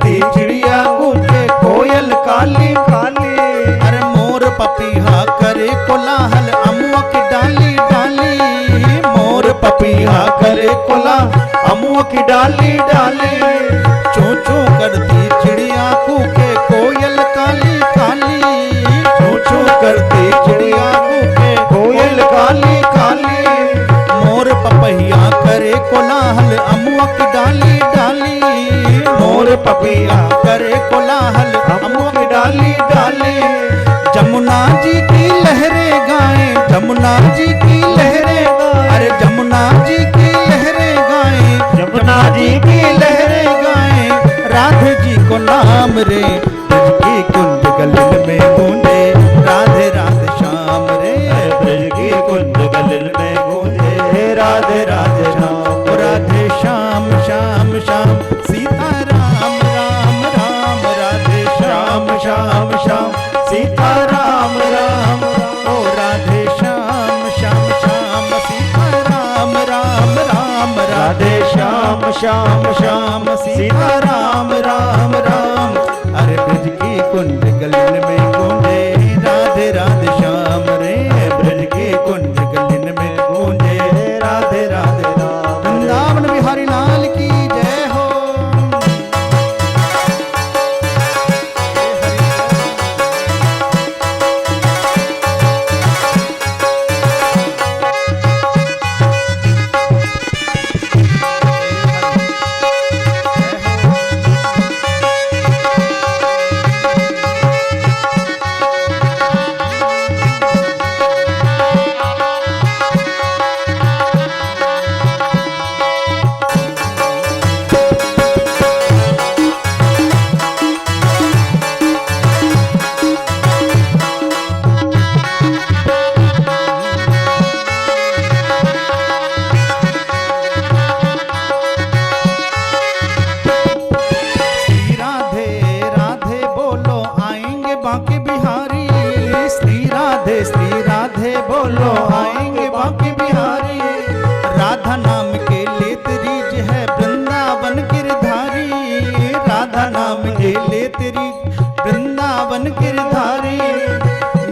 करती चिड़िया गूंजे कोयल काली काली। अरे मोर पपीहा करे कोलाहल अमुआ की डाली डाली। मोर पपीहा करे कोलाहल अमुआ की डाली डाली। चू चू करती चिड़िया कूके कोयल काली काली। चू चू करती चिड़िया कूके कोयल काली काली। मोर पपैया करे कोलाहल अमुआ की डाली डाली। मोर पपैया करे कोलाहल अमुआ की डाली डाली। जमुना जी की लहरें गाएं, जमुना जी की लहरें गाएं। अरे जमुना जी की लहरें गाएं, जमुना जी की लहरें गाएं। राधे जी को नाम रे ब्रज की कुंज गलिन में गूंजे। राधे राधे श्याम रे ब्रज की कुंज गलिन में गूंजे। राधे राधे श्याम, राधे श्याम श्याम श्याम सीता राम राम राम। राधे श्याम श्याम श्याम सीता राम राम। ओ राधे श्याम श्याम श्याम सीता राम राम राम। राधे श्याम श्याम श्याम सीता राम राम राम। अरे ब्रज की कुंज गलिन में गूंजे। राधे राधे श्याम रे ब्रज की कुंज गलिन में गूंजे। राधे राधे राम। वृंदावन बिहारी लाल की जय हो। श्री राधे बोलो आएंगे बाकी बिहारी। राधा नाम के लेत रीज है वृंदावन गिरधारी। राधा नाम के लेत रीज वृंदावन गिरधारी।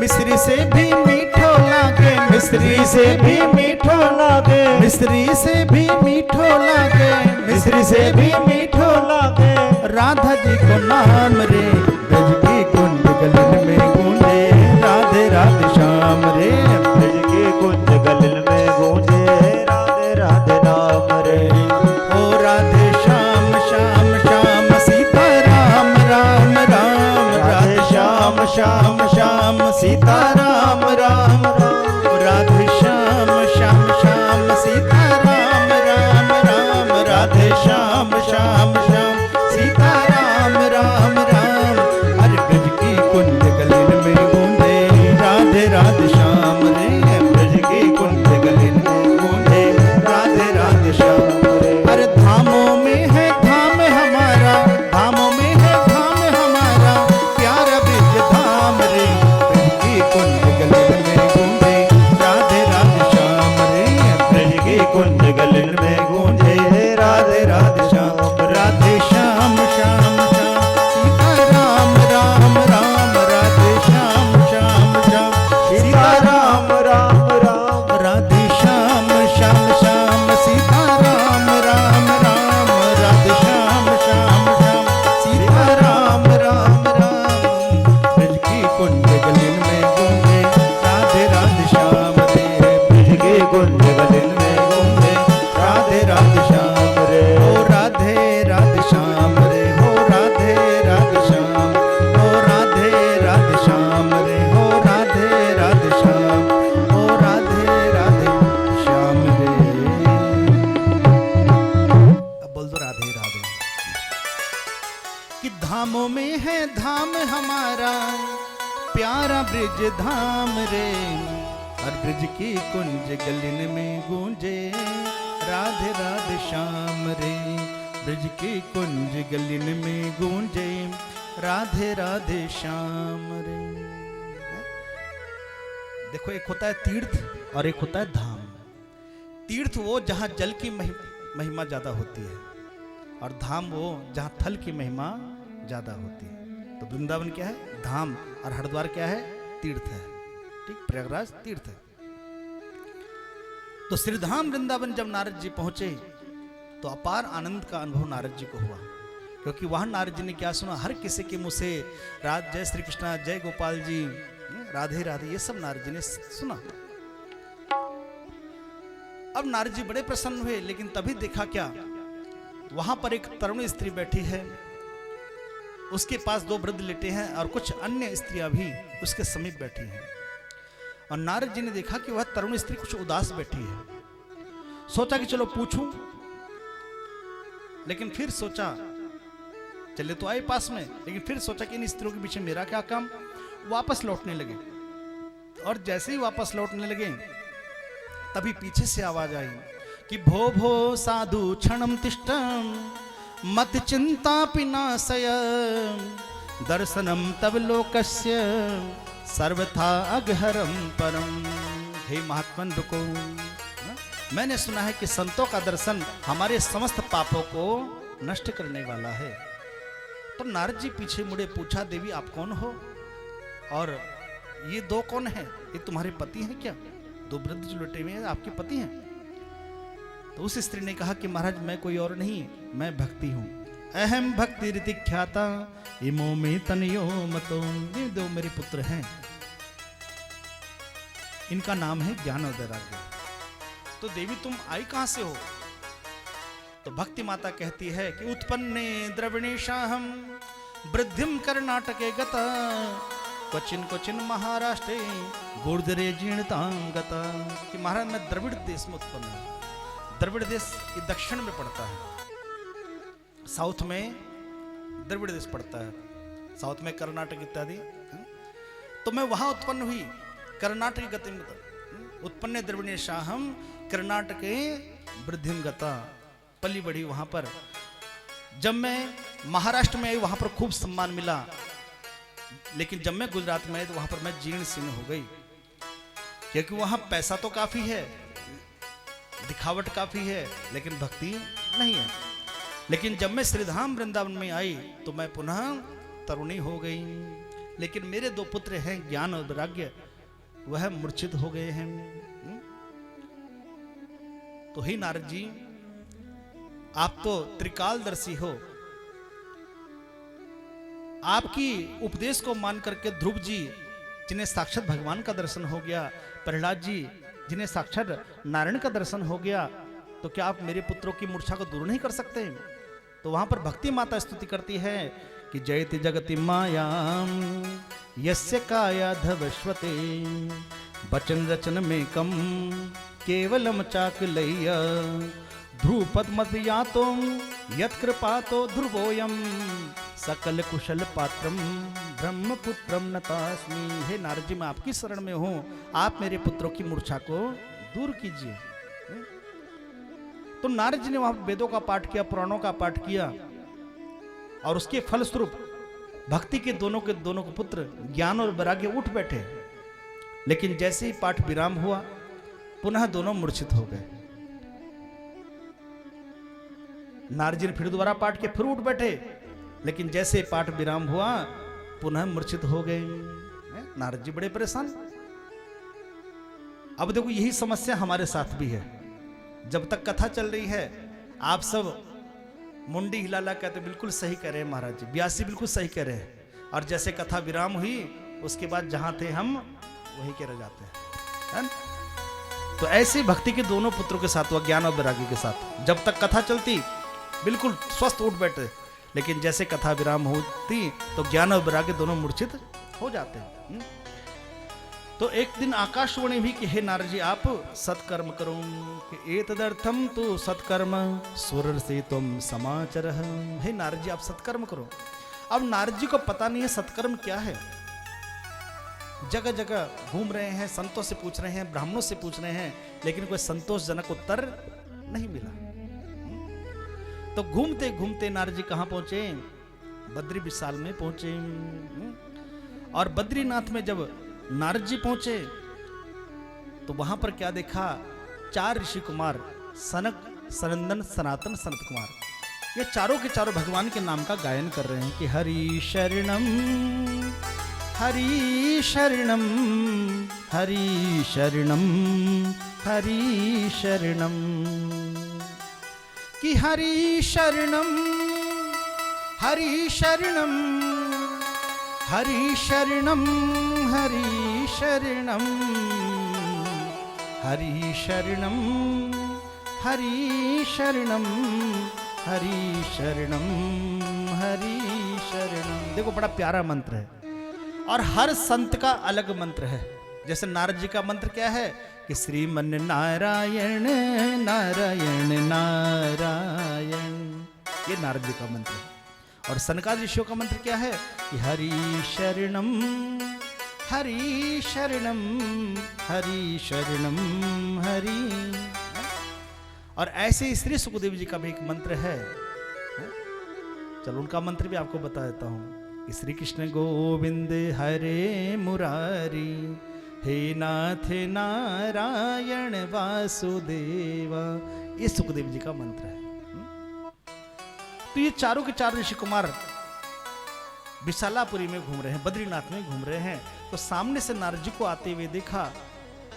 मिश्री से भी मीठो लागे, मिश्री से भी मीठो लागे। मिश्री से भी मीठो लागे, मिश्री से भी मीठो लागे। राधा जी को नाम रे ब्रज की कुंज गलिन में गूंजे। राधे राधे श्याम रे ब्रज की कुंज गलिन में गूंजे। राधे राधे नाम रे। ओ राधे श्याम श्याम श्याम सीता राम राम राम। राधे श्याम श्याम श्याम सीता राम राम राम। राधे श्याम श्याम श्याम सीता राम राम राम। राधे श्याम श्याम श्याम सीता राम राम राम। अरे ब्रज की कुंज गलिन में गूंजे। राधे राधे श्याम रे ब्रज की कुंज गलिन में गूंजे। राधे राधे श्याम रे। अरे धामों में है धाम हमारा, धामों में है धाम हमारा। प्यारा ब्रज धाम रे ब्रज की कुंज गलिन में गूंजे। राधे राधे श्याम रे ब्रज की कुंज गलिन में गूंजे। राधे राधे श्याम, राधे श्याम श्याम श्याम सीता राम राम राम। राधे श्याम श्याम श्याम सीता राम राम राम। राधे श्याम श्याम श्याम सीता राम राम राम। राधे श्याम श्याम श्याम सीता राम राम राम। ब्रज की कुंज गलिन में गूंजे। राधे राधे श्याम रे ब्रज की कुंज गलिन में गूंजे। राधे राधे श्याम रे। ओ राधे राधे श्याम रे। हो राधे राधे श्याम। हो राधे राधे श्याम रे। हो राधे राधे श्याम। हो राधे राधे श्याम रे। अब बोल दो राधे राधे। कि धामों में है धाम हमारा, प्यारा ब्रज धाम रे। और ब्रज की कुंज गलिन में गूंजे। राधे राधे श्याम रे ब्रज की कुंज गलिन में गूंजे। राधे राधे श्याम रे। देखो एक होता है तीर्थ और एक होता है धाम। तीर्थ वो जहां जल की महिमा ज्यादा होती है, और धाम वो जहां थल की महिमा ज्यादा होती है। तो वृंदावन क्या है? धाम, और हरिद्वार क्या है? तीर्थ है। ठीक, प्रयागराज तीर्थ है। तो श्रीधाम वृंदावन जब नारद जी पहुंचे तो अपार आनंद का अनुभव नारद जी को हुआ, क्योंकि वहां नारद जी ने क्या सुना? हर किसी के मुंह से जय श्री कृष्णा, जय गोपाल जी, राधे राधे, ये सब नारद जी ने सुना। अब नारद जी बड़े प्रसन्न हुए, लेकिन तभी देखा क्या, वहां पर एक तरुण स्त्री बैठी है, उसके पास 2 वृद्ध लेटे हैं और कुछ अन्य स्त्रियां भी उसके समीप बैठी हैं। और नारद जी ने देखा कि वह तरुण स्त्री कुछ उदास बैठी है। सोचा कि चलो पूछूं, लेकिन फिर सोचा, चले तो आए पास में, लेकिन फिर सोचा कि इन स्त्रियों के पीछे मेरा क्या काम। वापस लौटने लगे, और जैसे ही वापस लौटने लगे तभी पीछे से आवाज आई कि भो भो साधु क्षणम तिष्ठम मत चिंता पिनाशय दर्शनम तब लोकस्य सर्वथा अगहरम परम। हे महात्मन रुको, मैंने सुना है कि संतों का दर्शन हमारे समस्त पापों को नष्ट करने वाला है। तो नारद जी पीछे मुड़े, पूछा, देवी आप कौन हो, और ये 2 कौन है? ये तुम्हारे पति हैं क्या? 2 वृद्ध जो लेटे हुए हैं आपके पति हैं? तो उस स्त्री ने कहा कि महाराज मैं कोई और नहीं, मैं भक्ति हूं। अहम भक्ति रीति ख्याता इमो में तनयो मतो। ये 2 मेरे पुत्र हैं, इनका नाम है ज्ञान और वैराग्य। तो देवी तुम आई कहां से हो? तो भक्ति माता कहती है कि उत्पन्ने द्रविणेशाहम वृद्धिम कर्नाटके गता क्वचिन क्वचिन महाराष्ट्रे गुर्दरे जीर्णतां गता। कि महाराज मैं द्रविड़ देश में उत्पन्न हूं। द्रविड़ देश ये दक्षिण में पड़ता है, साउथ में द्रविड़ देश पड़ता है, साउथ में कर्नाटक इत्यादि। तो मैं वहां उत्पन्न हुई, कर्नाटक गति में उत्पन्न द्रविणेशाहम कर्नाटके वृद्धिम गता, पली बढ़ी वहां पर। जब मैं महाराष्ट्र में आई वहां पर खूब सम्मान मिला, लेकिन जब मैं गुजरात में आई तो वहां पर मैं जीर्ण शीर्ण हो गई, क्योंकि वहां पैसा तो काफी है, दिखावट काफी है, लेकिन भक्ति नहीं है। लेकिन जब मैं श्रीधाम वृंदावन में आई तो मैं पुनः तरुणी हो गई। लेकिन मेरे 2 पुत्र हैं ज्ञान और वैराग्य, वह मूर्छित हो गए हैं। तो ही नारद जी आप तो त्रिकालदर्शी हो, आपकी उपदेश को मान करके ध्रुव जी जिन्हें साक्षात भगवान का दर्शन हो गया, प्रहलाद जी जिन्हें साक्षात नारायण का दर्शन हो गया, तो क्या आप मेरे पुत्रों की मूर्छा को दूर नहीं कर सकते? तो वहां पर भक्ति माता स्तुति करती है कि जयति जगति मायाम यस्य काया धवश्वते वचन रचन में कम केवलम चाकलय्य ध्रुव पद्मत यातो यत्कृपातो ध्रुवोयम सकल कुशल पात्रम ब्रह्मपुत्रम नतास्मि। हे नारद जी मैं आपकी शरण में हूं, आप मेरे पुत्रों की मूर्छा को दूर कीजिए। तो नारद जी ने वहां वेदों का पाठ किया, पुराणों का पाठ किया, और उसके फलस्वरूप भक्ति के दोनों को पुत्र ज्ञान और वैराग्य उठ बैठे। लेकिन जैसे ही पाठ विराम हुआ पुनः दोनों मूर्छित हो गए। नारद जी ने फिर दोबारा पाठ किया, फिर उठ बैठे, लेकिन जैसे पाठ विराम हुआ पुनः मूर्छित हो गए। नारद जी बड़े परेशान। अब देखो यही समस्या हमारे साथ भी है। जब तक कथा चल रही है आप सब मुंडी हिला कहते बिल्कुल सही कह रहे हैं महाराज जी, व्यासी बिल्कुल सही कह रहे हैं, और जैसे कथा विराम हुई उसके बाद जहां थे हम वहीं के रह जाते हैं, है? तो ऐसी भक्ति के दोनों पुत्रों के साथ हुआ, ज्ञान और वैराग्य के साथ। जब तक कथा चलती बिल्कुल स्वस्थ उठ बैठे, लेकिन जैसे कथा विराम होती तो ज्ञान और वैराग्य दोनों मूर्छित हो जाते हैं। तो एक दिन आकाशवाणी भी कि हे नारद जी आप सत्कर्म करो, कि एतदर्थम तो सत्कर्म सुर से तुम समाचर। हे नारद जी आप सत्कर्म करो। अब नारद जी को पता नहीं है सत्कर्म क्या है। जगह जगह घूम रहे हैं, संतों से पूछ रहे हैं, ब्राह्मणों से पूछ रहे हैं, लेकिन कोई संतोषजनक उत्तर नहीं मिला। तो घूमते घूमते नारद जी कहां पहुंचे? बद्री विशाल में पहुंचे। और बद्रीनाथ में जब नारद जी पहुंचे तो वहां पर क्या देखा? 4 ऋषि कुमार, सनक, सनंदन, सनातन, सनत कुमार, ये चारों के चारों भगवान के नाम का गायन कर रहे हैं कि हरि शरणम हरि शरणम हरि शरणम हरि शरणम, कि हरि शरणम हरि शरणम हरि शरणम हरि शरणम हरि शरणम हरि शरणम हरि शरणम हरि शरणम। देखो बड़ा प्यारा मंत्र है और हर संत का अलग मंत्र है। जैसे नारद जी का मंत्र क्या है कि श्रीमन नारायण नारायण नारायण, ये नारद जी का मंत्र है। और सनकादि ऋषियों का मंत्र क्या है कि हरि शरणम हरि शरणम हरि शरणम हरि। और ऐसे ही श्री सुखदेव जी का भी एक मंत्र है, चलो उनका मंत्र भी आपको बता देता हूं कि श्री कृष्ण गोविंद हरे मुरारी हे नाथ नारायण वासुदेवा, ये सुखदेव जी का मंत्र है। तो ये चारों के चार ऋषि कुमार विशालापुरी में घूम रहे हैं, बद्रीनाथ में घूम रहे हैं। तो सामने से नारद जी को आते हुए देखा,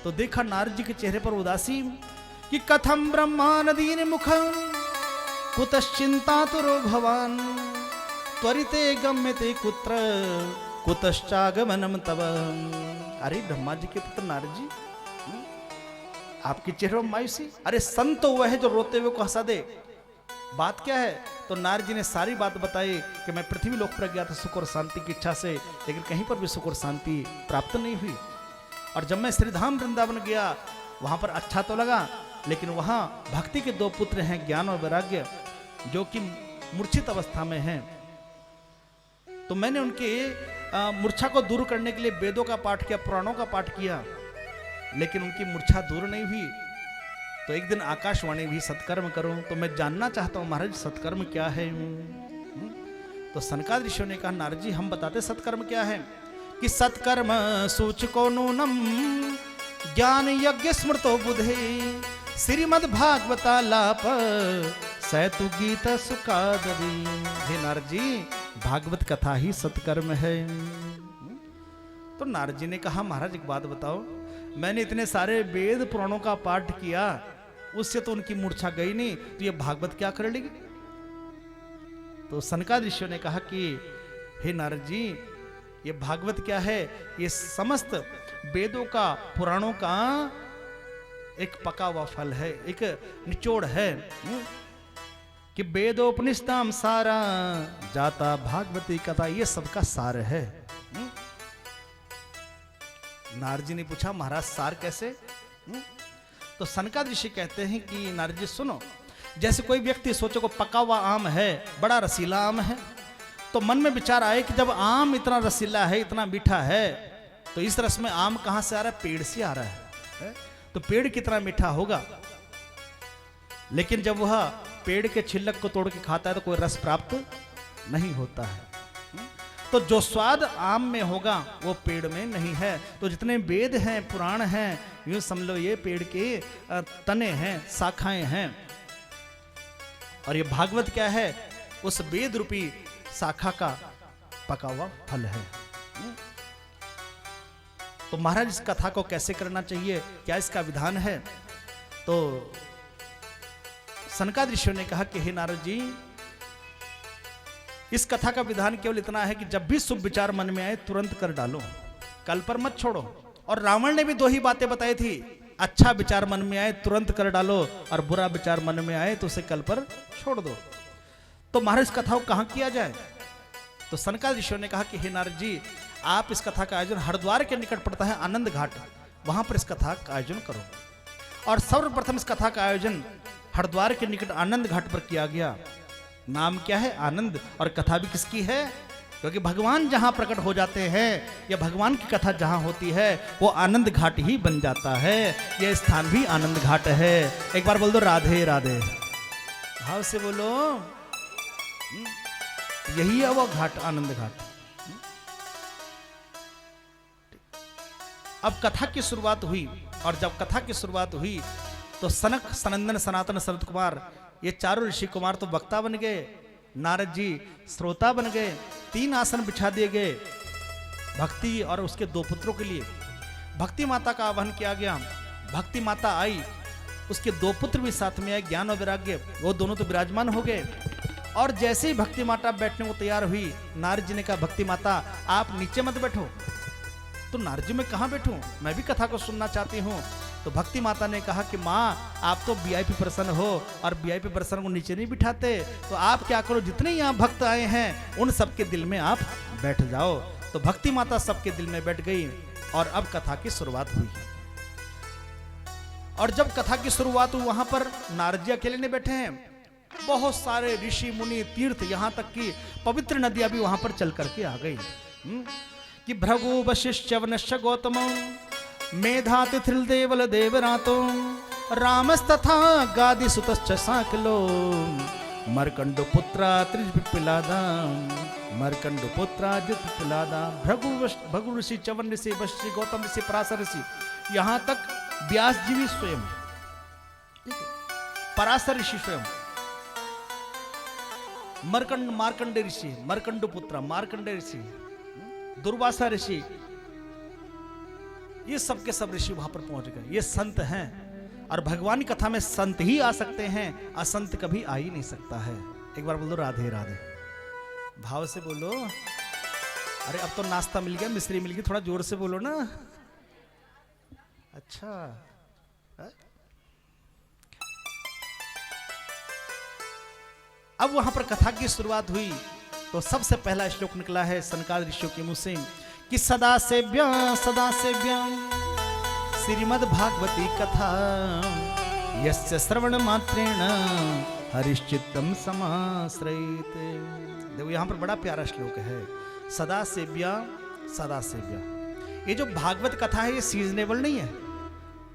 तो देखा नारद जी के चेहरे पर उदासी कि कथम ब्रह्मानदीन मुखम कुतश्चिंतातुरो भवान त्वरिते गम्यते कुत्र कुतश्चागमनम तव। अरे ब्रह्मा जी के पुत्र नारद जी, आपके चेहरे पर मायूसी, अरे संत तो वह है जो रोते हुए को हंसा दे, बात क्या है? तो नारद जी ने सारी बात बताई कि मैं पृथ्वी लोक पर गया था सुख और शांति की इच्छा से, लेकिन कहीं पर भी सुख और शांति प्राप्त नहीं हुई। और जब मैं श्रीधाम वृंदावन गया वहां पर अच्छा तो लगा, लेकिन वहां भक्ति के दो पुत्र हैं ज्ञान और वैराग्य, जो कि मूर्छित अवस्था में हैं। तो मैंने उनके मूर्छा को दूर करने के लिए वेदों का पाठ किया, पुराणों का पाठ किया, लेकिन उनकी मूर्छा दूर नहीं हुई। तो एक दिन आकाशवाणी भी सत्कर्म करो, तो मैं जानना चाहता हूं महाराज सत्कर्म क्या है। तो सनकादि ऋषियों ने कहा नारद जी हम बताते सत्कर्म क्या है कि सत्कर्म सूचको नूनम ज्ञान यज्ञ स्मृतो बुधे श्रीमद् भागवतालाप सैतु गीत सुखादवी। हे नारद जी भागवत कथा ही सत्कर्म है। तो नारद जी ने कहा महाराज एक बात बताओ, मैंने इतने सारे वेद पुराणों का पाठ किया, उससे तो उनकी मूर्छा गई नहीं, तो ये भागवत क्या कर लेगी? तो सनकादि ऋषियों ने कहा कि हे नारद जी ये भागवत क्या है? ये समस्त वेदों का पुराणों का एक पका हुआ फल है, एक निचोड़ है कि वेदोपनिषदाम सारा जाता भागवती कथा, ये सबका सार है। नारद जी ने पूछा महाराज सार कैसे? तो सनकादि ऋषि कहते हैं कि नारद जी सुनो, जैसे कोई व्यक्ति सोचे को पका हुआ आम है, बड़ा रसीला आम है, तो मन में विचार आए कि जब आम इतना रसीला है, इतना मीठा है, तो इस रस में आम कहां से आ रहा है? पेड़ से आ रहा है। तो पेड़ कितना मीठा होगा, लेकिन जब वह पेड़ के छिलक को तोड़ के खाता है तो कोई रस प्राप्त नहीं होता है। तो जो स्वाद आम में होगा वो पेड़ में नहीं है। तो जितने वेद हैं पुराण हैं, यूं समझ लो ये पेड़ के तने हैं, शाखाएं हैं। और ये भागवत क्या है? उस वेद रूपी शाखा का पका हुआ फल है। तो महाराज इस कथा को कैसे करना चाहिए, क्या इसका विधान है? तो सनकादि ऋषियों ने कहा कि हे नारद जी इस कथा का विधान केवल इतना है कि जब भी शुभ विचार मन में आए तुरंत कर डालो, कल पर मत छोड़ो। और रावण ने भी दो ही बातें बताई थी, अच्छा विचार मन में आए तुरंत कर डालो, और बुरा विचार मन में आए तो उसे कल पर छोड़ दो। तो महाराज इस कथा को कहां किया जाए? तो सनकादि ऋषियों ने कहा कि हे नारद जी आप इस कथा का आयोजन हरिद्वार के निकट पड़ता है आनंद घाट, वहां पर इस कथा का आयोजन करो। और सर्वप्रथम इस कथा का आयोजन हरिद्वार के निकट आनंद घाट पर किया गया। नाम क्या है? आनंद। और कथा भी किसकी है? क्योंकि भगवान जहां प्रकट हो जाते हैं या भगवान की कथा जहां होती है वो आनंद घाट ही बन जाता है। यह स्थान भी आनंद घाट है। एक बार बोल दो राधे राधे, भाव से बोलो। यही है वो घाट, आनंद घाट। अब कथा की शुरुआत हुई, और जब कथा की शुरुआत हुई तो सनक सनंदन सनातन सनत कुमार ये चारों ऋषि कुमार तो वक्ता बन गए, नारद जी श्रोता बन गए, 3 आसन बिछा दिए गए भक्ति और उसके 2 पुत्रों के लिए। भक्ति माता का आह्वान किया गया, भक्ति माता आई, उसके 2 पुत्र भी साथ में आए, ज्ञान और वैराग्य, वो दोनों तो विराजमान हो गए। और जैसे ही भक्ति माता बैठने को तैयार हुई, नारद जी ने कहा भक्ति माता आप नीचे मत बैठो। तो नारद जी मैं कहाँ बैठूं, मैं भी कथा को सुनना चाहती हूँ। तो भक्ति माता ने कहा कि माँ आप तो वीआईपी पर्सन हो और वीआईपी पर्सन को नीचे नहीं बिठाते, तो आप क्या करो, जितने यहाँ भक्त आए हैं उन सबके दिल में आप बैठ जाओ। तो भक्ति माता सबके दिल में बैठ गई और अब कथा की शुरुआत हुई। और जब कथा की शुरुआत हुई, वहां पर नारद जी अकेले नहीं बैठे हैं, बहुत सारे ऋषि मुनि तीर्थ, यहां तक कि पवित्र नदियां भी वहां पर चल करके आ गई। कि भृगु वशिष्ठ वनश्च गौतम मेधाति त्रिलदेवल देवरातो रामस्तथा गादि सुतश्च साकलो मर्कंडो पुत्रा त्रिजपिलादा मर्कंडो पुत्रा जितपिलादा। भृगु ऋषि, च्यवन ऋषि, वशिष्ठ, गौतम ऋषि, पराशर ऋषि, यहां तक व्यास जी भी स्वयं, पराशर ऋषि स्वयं, मार्कंडे ऋषि, मर्कंडो पुत्रा मार्कंडे ऋषि, दुर्वासा ऋषि, ये सब के सब ऋषि वहां पर पहुंच गए। ये संत हैं और भगवान की कथा में संत ही आ सकते हैं, असंत कभी आ ही नहीं सकता है। एक बार बोलो राधे राधे, भाव से बोलो। अरे अब तो नाश्ता मिल गया, मिश्री मिल गई, थोड़ा जोर से बोलो ना। अच्छा अब वहां पर कथा की शुरुआत हुई तो सबसे पहला श्लोक निकला है सनकादिक ऋषियों के मुंह से कि सदा सेव्य श्रीमद् भागवती कथा यस्य श्रवण मात्रेण हरिश्चित्तम समाश्रयेत। देखो यहां पर बड़ा प्यारा श्लोक है, सदा सेव्य सदा सेव्य। ये जो भागवत कथा है ये सीजनेबल नहीं है।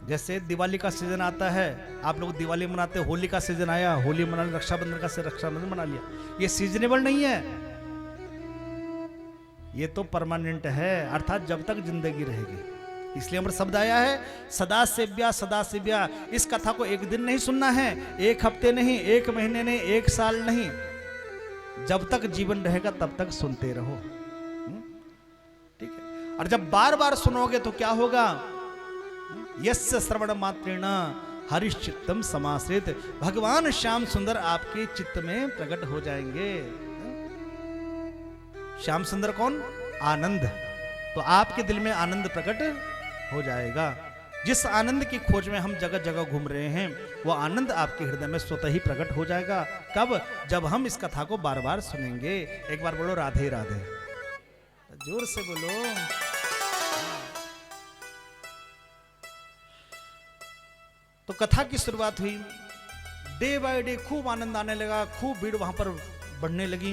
जैसे दिवाली का सीजन आता है, आप लोग दिवाली मनाते, होली का सीजन आया होली मना लिया, रक्षाबंधन का रक्षाबंधन मना लिया, ये सीजनेबल नहीं है, ये तो परमानेंट है, अर्थात जब तक जिंदगी रहेगी। इसलिए हमारा शब्द आया है सदा सेव्या सदा सेव्या। इस कथा को एक दिन नहीं सुनना है, एक हफ्ते नहीं, एक महीने नहीं, एक साल नहीं, जब तक जीवन रहेगा तब तक सुनते रहो, ठीक है। और जब बार बार सुनोगे तो क्या होगा, यस्य श्रवण मात्रेण हरिश्चित्तम समाश्रित, भगवान श्याम सुंदर आपके चित्त में प्रकट हो जाएंगे। श्याम सुंदर कौन, आनंद, तो आपके दिल में आनंद प्रकट हो जाएगा। जिस आनंद की खोज में हम जगह जगह घूम रहे हैं वो आनंद आपके हृदय में स्वतः ही प्रकट हो जाएगा। कब, जब हम इस कथा को बार बार सुनेंगे। एक बार बोलो राधे राधे, जोर से बोलो। तो कथा की शुरुआत हुई, डे बाय डे खूब आनंद आने लगा, खूब भीड़ वहां पर बढ़ने लगी।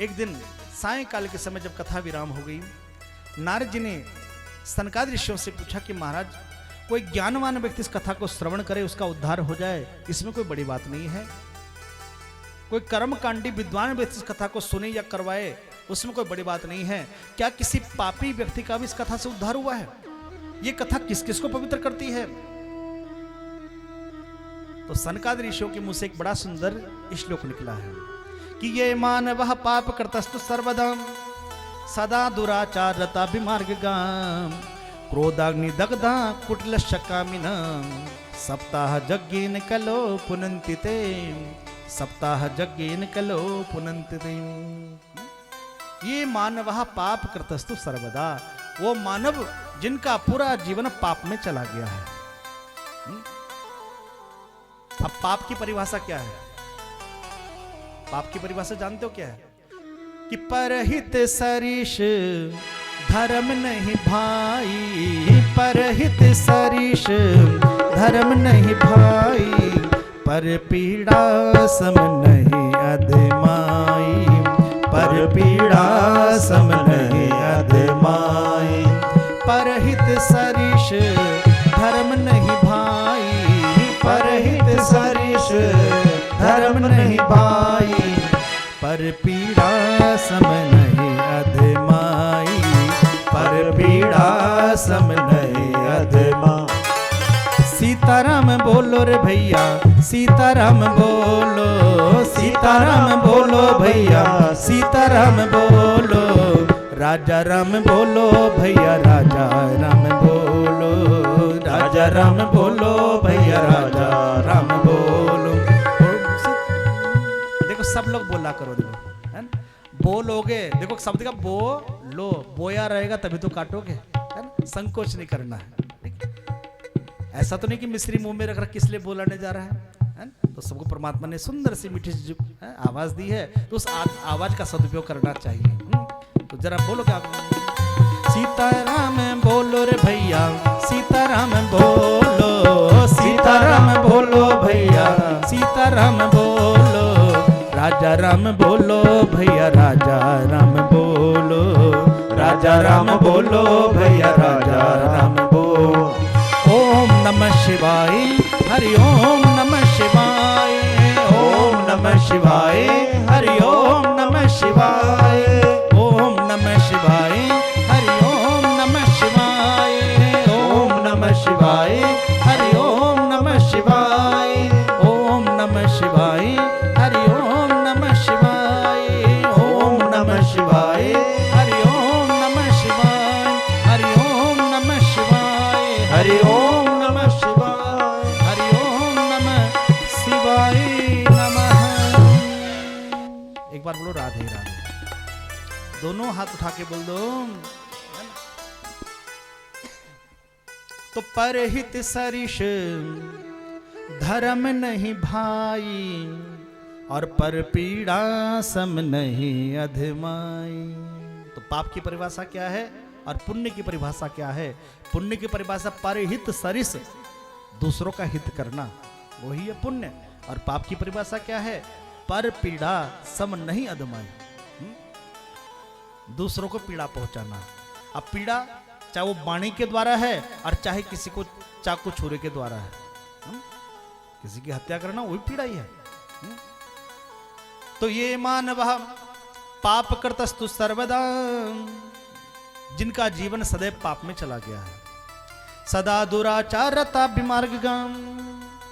एक दिन सायंकाल के समय जब कथा विराम हो गई, नारद जी ने सनकादिक ऋषियों से पूछा कि महाराज कोई ज्ञानवान व्यक्ति इस कथा को श्रवण करे, उसका उद्धार हो जाए, इसमें कोई बड़ी बात नहीं है। कोई कर्मकांडी विद्वान व्यक्ति इस कथा को सुने या करवाए, उसमें कोई बड़ी बात नहीं है। क्या किसी पापी व्यक्ति का भी इस कथा से उद्धार हुआ है? ये कथा किस किस को पवित्र करती है? तो सनकादिक ऋषियों के मुंह से एक बड़ा सुंदर श्लोक निकला है कि ये मानवः पाप कर्तस्तु सर्वदा सदा दुराचार रता विमार्गगाम क्रोधाग्नि दग्धा कुटिलश्च कामिनां सप्ताह यज्ञेन कलो पुनन्ति ते सप्ताह यज्ञेन कलो पुनन्ति ते। ये मानवः पाप कर्तस्तु सर्वदा, वो मानव जिनका पूरा जीवन पाप में चला गया है। अब पाप की परिभाषा क्या है? पाप की परिभाषा जानते हो क्या है? कि परहित सरिष धर्म नहीं भाई, परहित सरिष धर्म नहीं भाई, पर पीड़ा सम नहीं अधमाई, पर पीड़ा सम नहीं अधमाई। परहित सरिष धर्म नहीं भाई, परहित सरिष धर्म नहीं भाई, पर पीड़ा सम नहीं अधमाई, पर पीड़ा सम नहीं अधमा। सीता सीताराम बोलो रे भैया, सीताराम बोलो, सीताराम बोलो भैया, सीताराम बोलो, राजा राम बोलो भैया, राजा राम बोलो, राजा राम बोलो भैया, राजा राम बोलो। देखो सब लोग बोला करो, देखो है ना, बोलोगे, देखो शब्द का बो लो, बोया रहेगा तभी तो काटोगे, है ना, संकोच नहीं करना है। ऐसा तो नहीं कि मिश्री मुंह में रख रख किस लिए बोलाने जा रहा है ना? तो सबको परमात्मा ने सुंदर सी मीठी सी आवाज दी है, तो उस आवाज का सदुपयोग करना चाहिए। तो जरा बोलो क्या, सीताराम बोलो रे भैया, सीताराम बोलो, सीताराम बोलो भैया, सीताराम बोलो, राजा राम बोलो भैया, राजा राम बोलो, राजा राम बोलो भैया, राजा राम बोलो। ओम नमः शिवाय, हरि ओम नमः शिवाय, ओम नमः शिवाय, हरि ओम नमः शिवाय, ओम नमः शिवाय, हरि ओम नमः शिवाय, ओम नमः शिवाय, हरि ओम नमः शिवाय, ओम नमः शिवाय, हरि ओम नमः शिवाय, ओम नमः शिवाय, हरि ओम नमः शिवाय, हरि ओम नमः शिवाय, हरि ओम नमः शिवाय, हरि ओम नमः शिवाय नमः। एक बार बोलो राधे राधे, दोनों हाथ उठा के बोल दो। तो परहित सरिष धर्म नहीं भाई, और पर पीड़ा सम नहीं अधमाई। तो पाप की परिभाषा क्या है और पुण्य की परिभाषा क्या है? पुण्य की परिभाषा परहित सरिस, दूसरों का हित करना, वही है पुण्य। और पाप की परिभाषा क्या है? पर पीड़ा सम नहीं अधमाई, दूसरों को पीड़ा पहुंचाना। अब पीड़ा चाहे वो वाणी के द्वारा है और चाहे किसी को चाकू छुरे के द्वारा है, किसी की हत्या करना वही पीड़ा ही है। तो ये मानव पाप करतस्तु सर्वदा, जिनका जीवन सदैव पाप में चला गया है, सदा दुराचारता विमार्गगाम,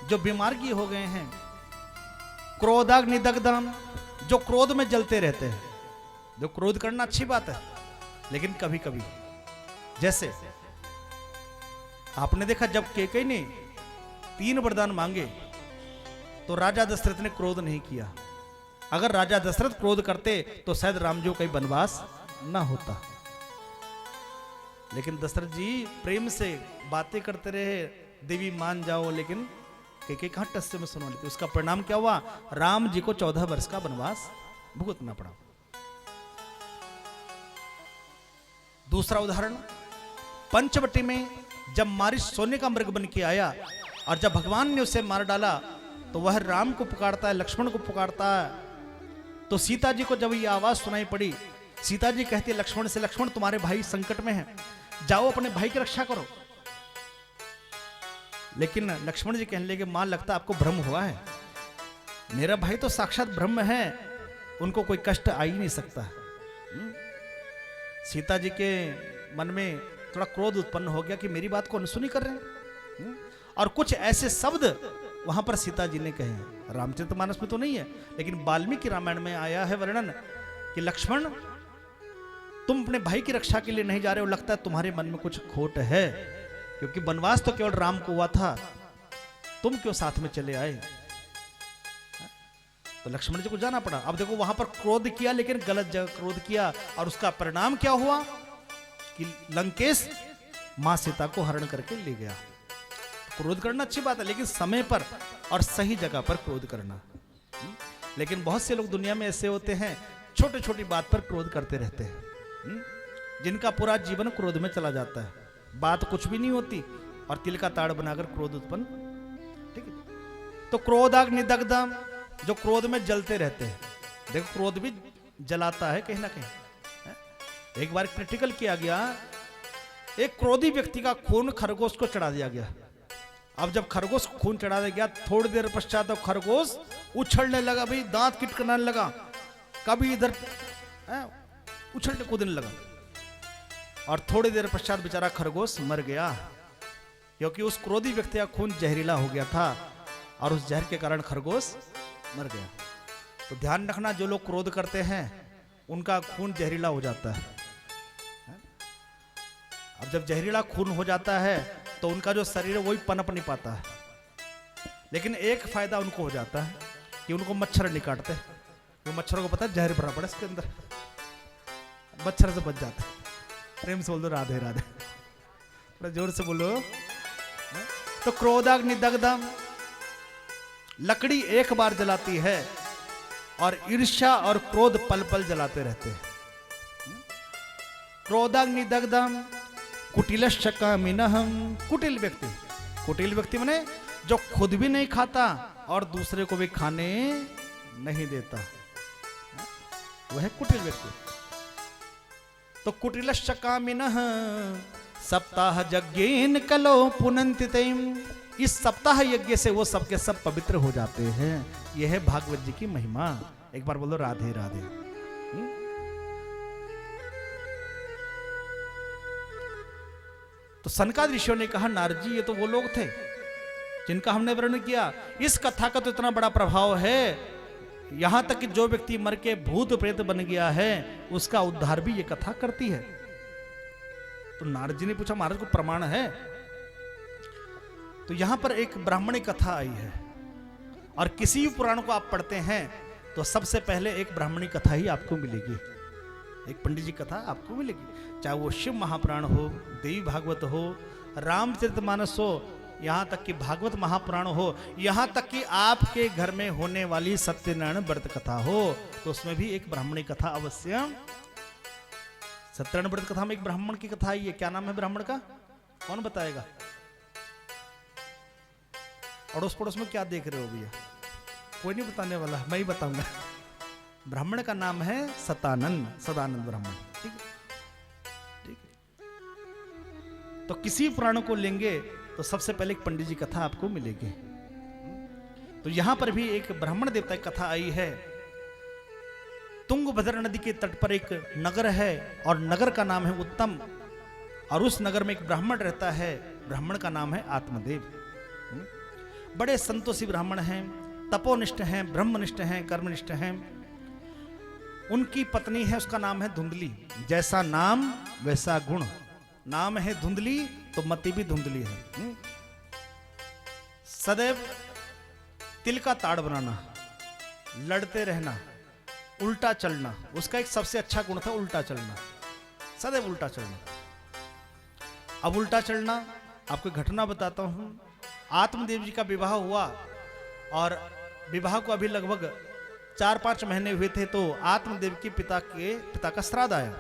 जो विमार्गी हो गए हैं, क्रोधाग्नि दग्धम, जो क्रोध में जलते रहते हैं। जो क्रोध करना अच्छी बात है, लेकिन कभी कभी, जैसे आपने देखा जब कैकेयी ने 3 वरदान मांगे तो राजा दशरथ ने क्रोध नहीं किया। अगर राजा दशरथ क्रोध करते तो शायद राम जी को कहीं वनवास ना होता। लेकिन दशरथ जी प्रेम से बातें करते रहे, देवी मान जाओ, लेकिन कैकेयी कहां टस्से में सुना लेती। उसका परिणाम क्या हुआ? राम जी को 14 वर्ष का वनवास भुगतना पड़ा। दूसरा उदाहरण, पंचवटी में जब मारिच सोने का मृग बन के आया और जब भगवान ने उसे मार डाला तो वह राम को पुकारता है, लक्ष्मण को पुकारता है। तो सीता जी को जब ये आवाज सुनाई पड़ी, सीता जी कहती है लक्ष्मण से, लक्ष्मण तुम्हारे भाई संकट में हैं, जाओ अपने भाई की रक्षा करो। लेकिन लक्ष्मण जी कहने लगे, मां लगता आपको भ्रम हुआ है, मेरा भाई तो साक्षात ब्रह्म है, उनको कोई कष्ट आ ही नहीं सकता। सीता जी के मन में थोड़ा क्रोध उत्पन्न हो गया कि मेरी बात को अनसुनी कर रहे हैं। और कुछ ऐसे शब्द वहां पर सीता जी ने कहे, रामचरितमानस में तो नहीं है, लेकिन वाल्मीकि रामायण में आया है वर्णन कि लक्ष्मण तुम अपने भाई की रक्षा के लिए नहीं जा रहे हो, लगता है तुम्हारे मन में कुछ खोट है, क्योंकि वनवास तो केवल राम को हुआ था, तुम क्यों साथ में चले आए। तो लक्ष्मण जी को जाना पड़ा। अब देखो वहां पर क्रोध किया, लेकिन गलत जगह क्रोध किया, और उसका परिणाम क्या हुआ कि लंकेश मां सीता को हरण करके ले गया। क्रोध करना अच्छी बात है, लेकिन समय पर और सही जगह पर क्रोध करना। लेकिन बहुत से लोग दुनिया में ऐसे होते हैं, छोटी छोटी बात पर क्रोध करते रहते हैं, जिनका पूरा जीवन क्रोध में चला जाता है, बात कुछ भी नहीं होती और तिल का ताड़ बनाकर क्रोध उत्पन्न। ठीक है, तो क्रोधाग्नि दग्धम, जो क्रोध में जलते रहते हैं। देखो क्रोध भी जलाता है कहीं ना कहीं। एक बार क्रिटिकल किया गया, एक क्रोधी व्यक्ति का खून खरगोश को चढ़ा दिया गया। अब जब खरगोश को खून चढ़ा दिया गया, थोड़ी देर पश्चात अब खरगोश उछलने लगा, भाई दांत किटकनाने लगा, कभी इधर उछलने कूदने लगा, और थोड़ी देर पश्चात बेचारा खरगोश मर गया। क्योंकि उस क्रोधी व्यक्ति का खून जहरीला हो गया था और उस जहर के कारण खरगोश मर गया। तो ध्यान रखना, जो लोग क्रोध करते हैं उनका खून जहरीला हो जाता है। अब जब जहरीला खून हो जाता है तो उनका जो शरीर है वही पनप नहीं पाता है। लेकिन एक फायदा उनको हो जाता है कि उनको मच्छर नहीं काटते। वो मच्छरों को पता है जहर भरा पड़ा इसके अंदर, मच्छर से बच जाते। प्रेम से बोल दो राधे राधे, थोड़ा जोर से बोलो। तो क्रोधाग्नि दग्धम, लकड़ी एक बार जलाती है और ईर्ष्या और क्रोध पल पल जलाते रहते हैं। क्रोधाग्नि दग्धम कुटिलश्च कामिनहम, कुटिल व्यक्ति, कुटिल व्यक्ति माने जो खुद भी नहीं खाता और दूसरे को भी खाने नहीं देता, वह है कुटिल व्यक्ति। तो कुटिलश्च कामिनः सप्ताह यज्ञेन कलो पुनन्ति तैम, इस सप्ताह यज्ञ से वो सबके सब पवित्र हो जाते हैं। यह है भागवत जी की महिमा। एक बार बोलो राधे राधे। तो सनकादि ऋषियों ने कहा नारद जी ये तो वो लोग थे जिनका हमने वर्णन किया। इस कथा का तो इतना बड़ा प्रभाव है, यहां तक कि जो व्यक्ति मर के भूत प्रेत बन गया है उसका उद्धार भी ये कथा करती है। तो नारद जी ने पूछा महाराज को प्रमाण है? तो यहां पर एक ब्राह्मणी कथा आई है और किसी भी पुराण को आप पढ़ते हैं तो सबसे पहले एक ब्राह्मणी कथा ही आपको मिलेगी, एक पंडित जी कथा आपको मिलेगी। चाहे वो शिव महापुराण हो, देवी भागवत हो, रामचरितमानस हो, यहां तक कि भागवत महापुराण हो, यहां तक कि आपके घर में होने वाली सत्यनारायण व्रत कथा हो तो उसमें भी एक ब्राह्मणी कथा अवश्य। सत्यनारायण व्रत कथा में एक ब्राह्मण की कथा आई है। क्या नाम है ब्राह्मण का? कौन बताएगा? अड़ोस पड़ोस में क्या देख रहे हो भैया? कोई नहीं बताने वाला, मैं ही बताऊंगा। ब्राह्मण का नाम है सतानंद, सदानंद ब्राह्मण। ठीक है, ठीक है। तो किसी पुराण को लेंगे तो सबसे पहले एक पंडित जी कथा आपको मिलेगी। तो यहां पर भी एक ब्राह्मण देवता की कथा आई है। तुंगभद्रा नदी के तट पर एक नगर है और नगर का नाम है उत्तम, और उस नगर में एक ब्राह्मण रहता है। ब्राह्मण का नाम है आत्मदेव। बड़े संतोषी ब्राह्मण हैं, तपोनिष्ठ हैं, ब्रह्मनिष्ठ हैं, कर्मनिष्ठ हैं। उनकी पत्नी है, उसका नाम है धुंधली। जैसा नाम वैसा गुण। नाम है धुंधली तो मति भी धुंधली है। सदैव तिल का ताड़ बनाना, लड़ते रहना, उल्टा चलना, उसका एक सबसे अच्छा गुण था उल्टा चलना, सदैव उल्टा चलना। अब उल्टा चलना, आपको घटना बताता हूं। आत्मदेव जी का विवाह हुआ और विवाह को अभी लगभग 4-5 महीने हुए थे तो आत्मदेव के पिता का श्राद्ध आया।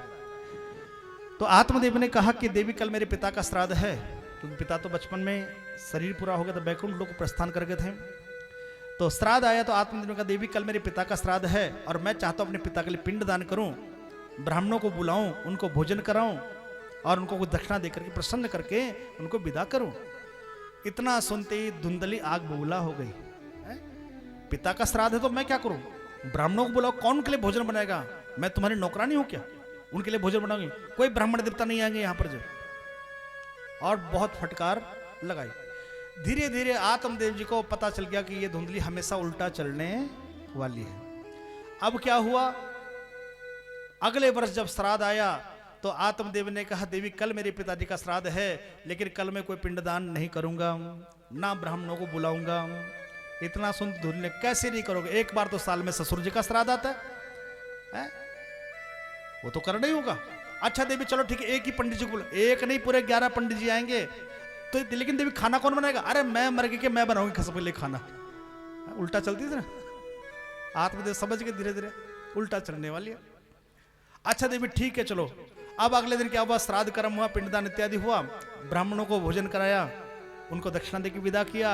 तो आत्मदेव ने कहा कि देवी कल मेरे पिता का श्राद्ध है, क्योंकि पिता तो बचपन में शरीर पूरा हो गया तो बैकुंठ लोक को प्रस्थान कर गए थे। तो श्राद्ध आया तो आत्मदेव ने कहा देवी कल मेरे पिता का श्राद्ध है और मैं चाहता हूं अपने पिता के लिए पिंड दान करूं, ब्राह्मणों को बुलाऊं, उनको भोजन कराऊं और उनको कुछ दक्षिणा देकर के प्रसन्न करके उनको विदा करूं। इतना सुनते ही धुंधली आग बबूला हो गई। पिता का श्राद्ध है तो मैं क्या करूं? ब्राह्मणों को बुलाओ, कौन उनके लिए भोजन बनाएगा? मैं तुम्हारी नौकरानी हूं क्या उनके लिए भोजन बनाऊंगी? कोई ब्राह्मण देवता नहीं आएंगे यहां पर जो। और बहुत फटकार लगाई। धीरे धीरे आत्मदेव जी को पता चल गया कि ये धुंधली हमेशा उल्टा चलने वाली है। अब क्या हुआ? अगले वर्ष जब श्राद्ध आया तो आत्मदेव ने कहा देवी कल मेरे पिताजी का श्राद्ध है लेकिन कल मैं कोई पिंडदान नहीं करूंगा, ना ब्राह्मणों को बुलाऊंगा। इतना सुन धुंधली ने, कैसे नहीं करोगे? एक बार तो साल में ससुर जी का श्राद्ध आता है, वो तो करना ही होगा। अच्छा देवी चलो ठीक है, एक ही पंडित जी को बुला, एक नहीं पूरे 11 पंडित जी आएंगे तो लेकिन देवी खाना कौन बनाएगा? अरे मैं मर गई कि मैं बनाऊंगी सबके लिए खाना। उल्टा चलती थी ना। आत्मदेव समझ के धीरे धीरे उल्टा चलने वाली है। अच्छा देवी ठीक है चलो। अब अगले दिन क्या हुआ? श्राद्ध कर्म हुआ, पिंडदान इत्यादि हुआ, ब्राह्मणों को भोजन कराया, उनको दक्षिणा देकर विदा किया।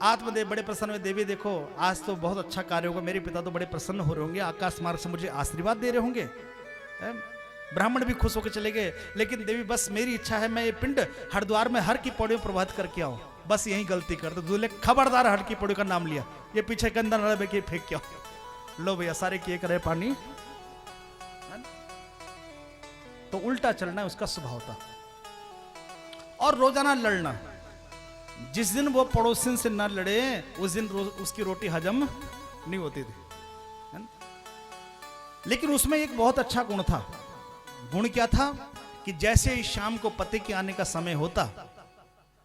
आत्मदेव बड़े प्रसन्न हुए, देवी देखो आज तो बहुत अच्छा कार्य होगा, मेरे पिता तो बड़े प्रसन्न हो रहे होंगे, आकाश मार्ग से मुझे आशीर्वाद दे रहे होंगे। ब्राह्मण भी खुश होकर चले गए। लेकिन देवी बस मेरी इच्छा है मैं ये पिंड हरिद्वार में हर की पौड़ी में प्रभावित करके आऊं, बस यही गलती कर दो। दूल्हे खबरदार हर की पौड़ी का नाम लिया, ये पीछे गंदा नाला में फेंक के आओ। लो भैया सारे किए करे पानी। तो उल्टा चलना उसका स्वभाव था और रोजाना लड़ना। जिस दिन वो पड़ोसिन से न लड़े उस दिन उसकी रोटी हजम नहीं होती थी, है ना? लेकिन उसमें एक बहुत अच्छा गुण था। गुण क्या था कि जैसे ही शाम को पति के आने का समय होता,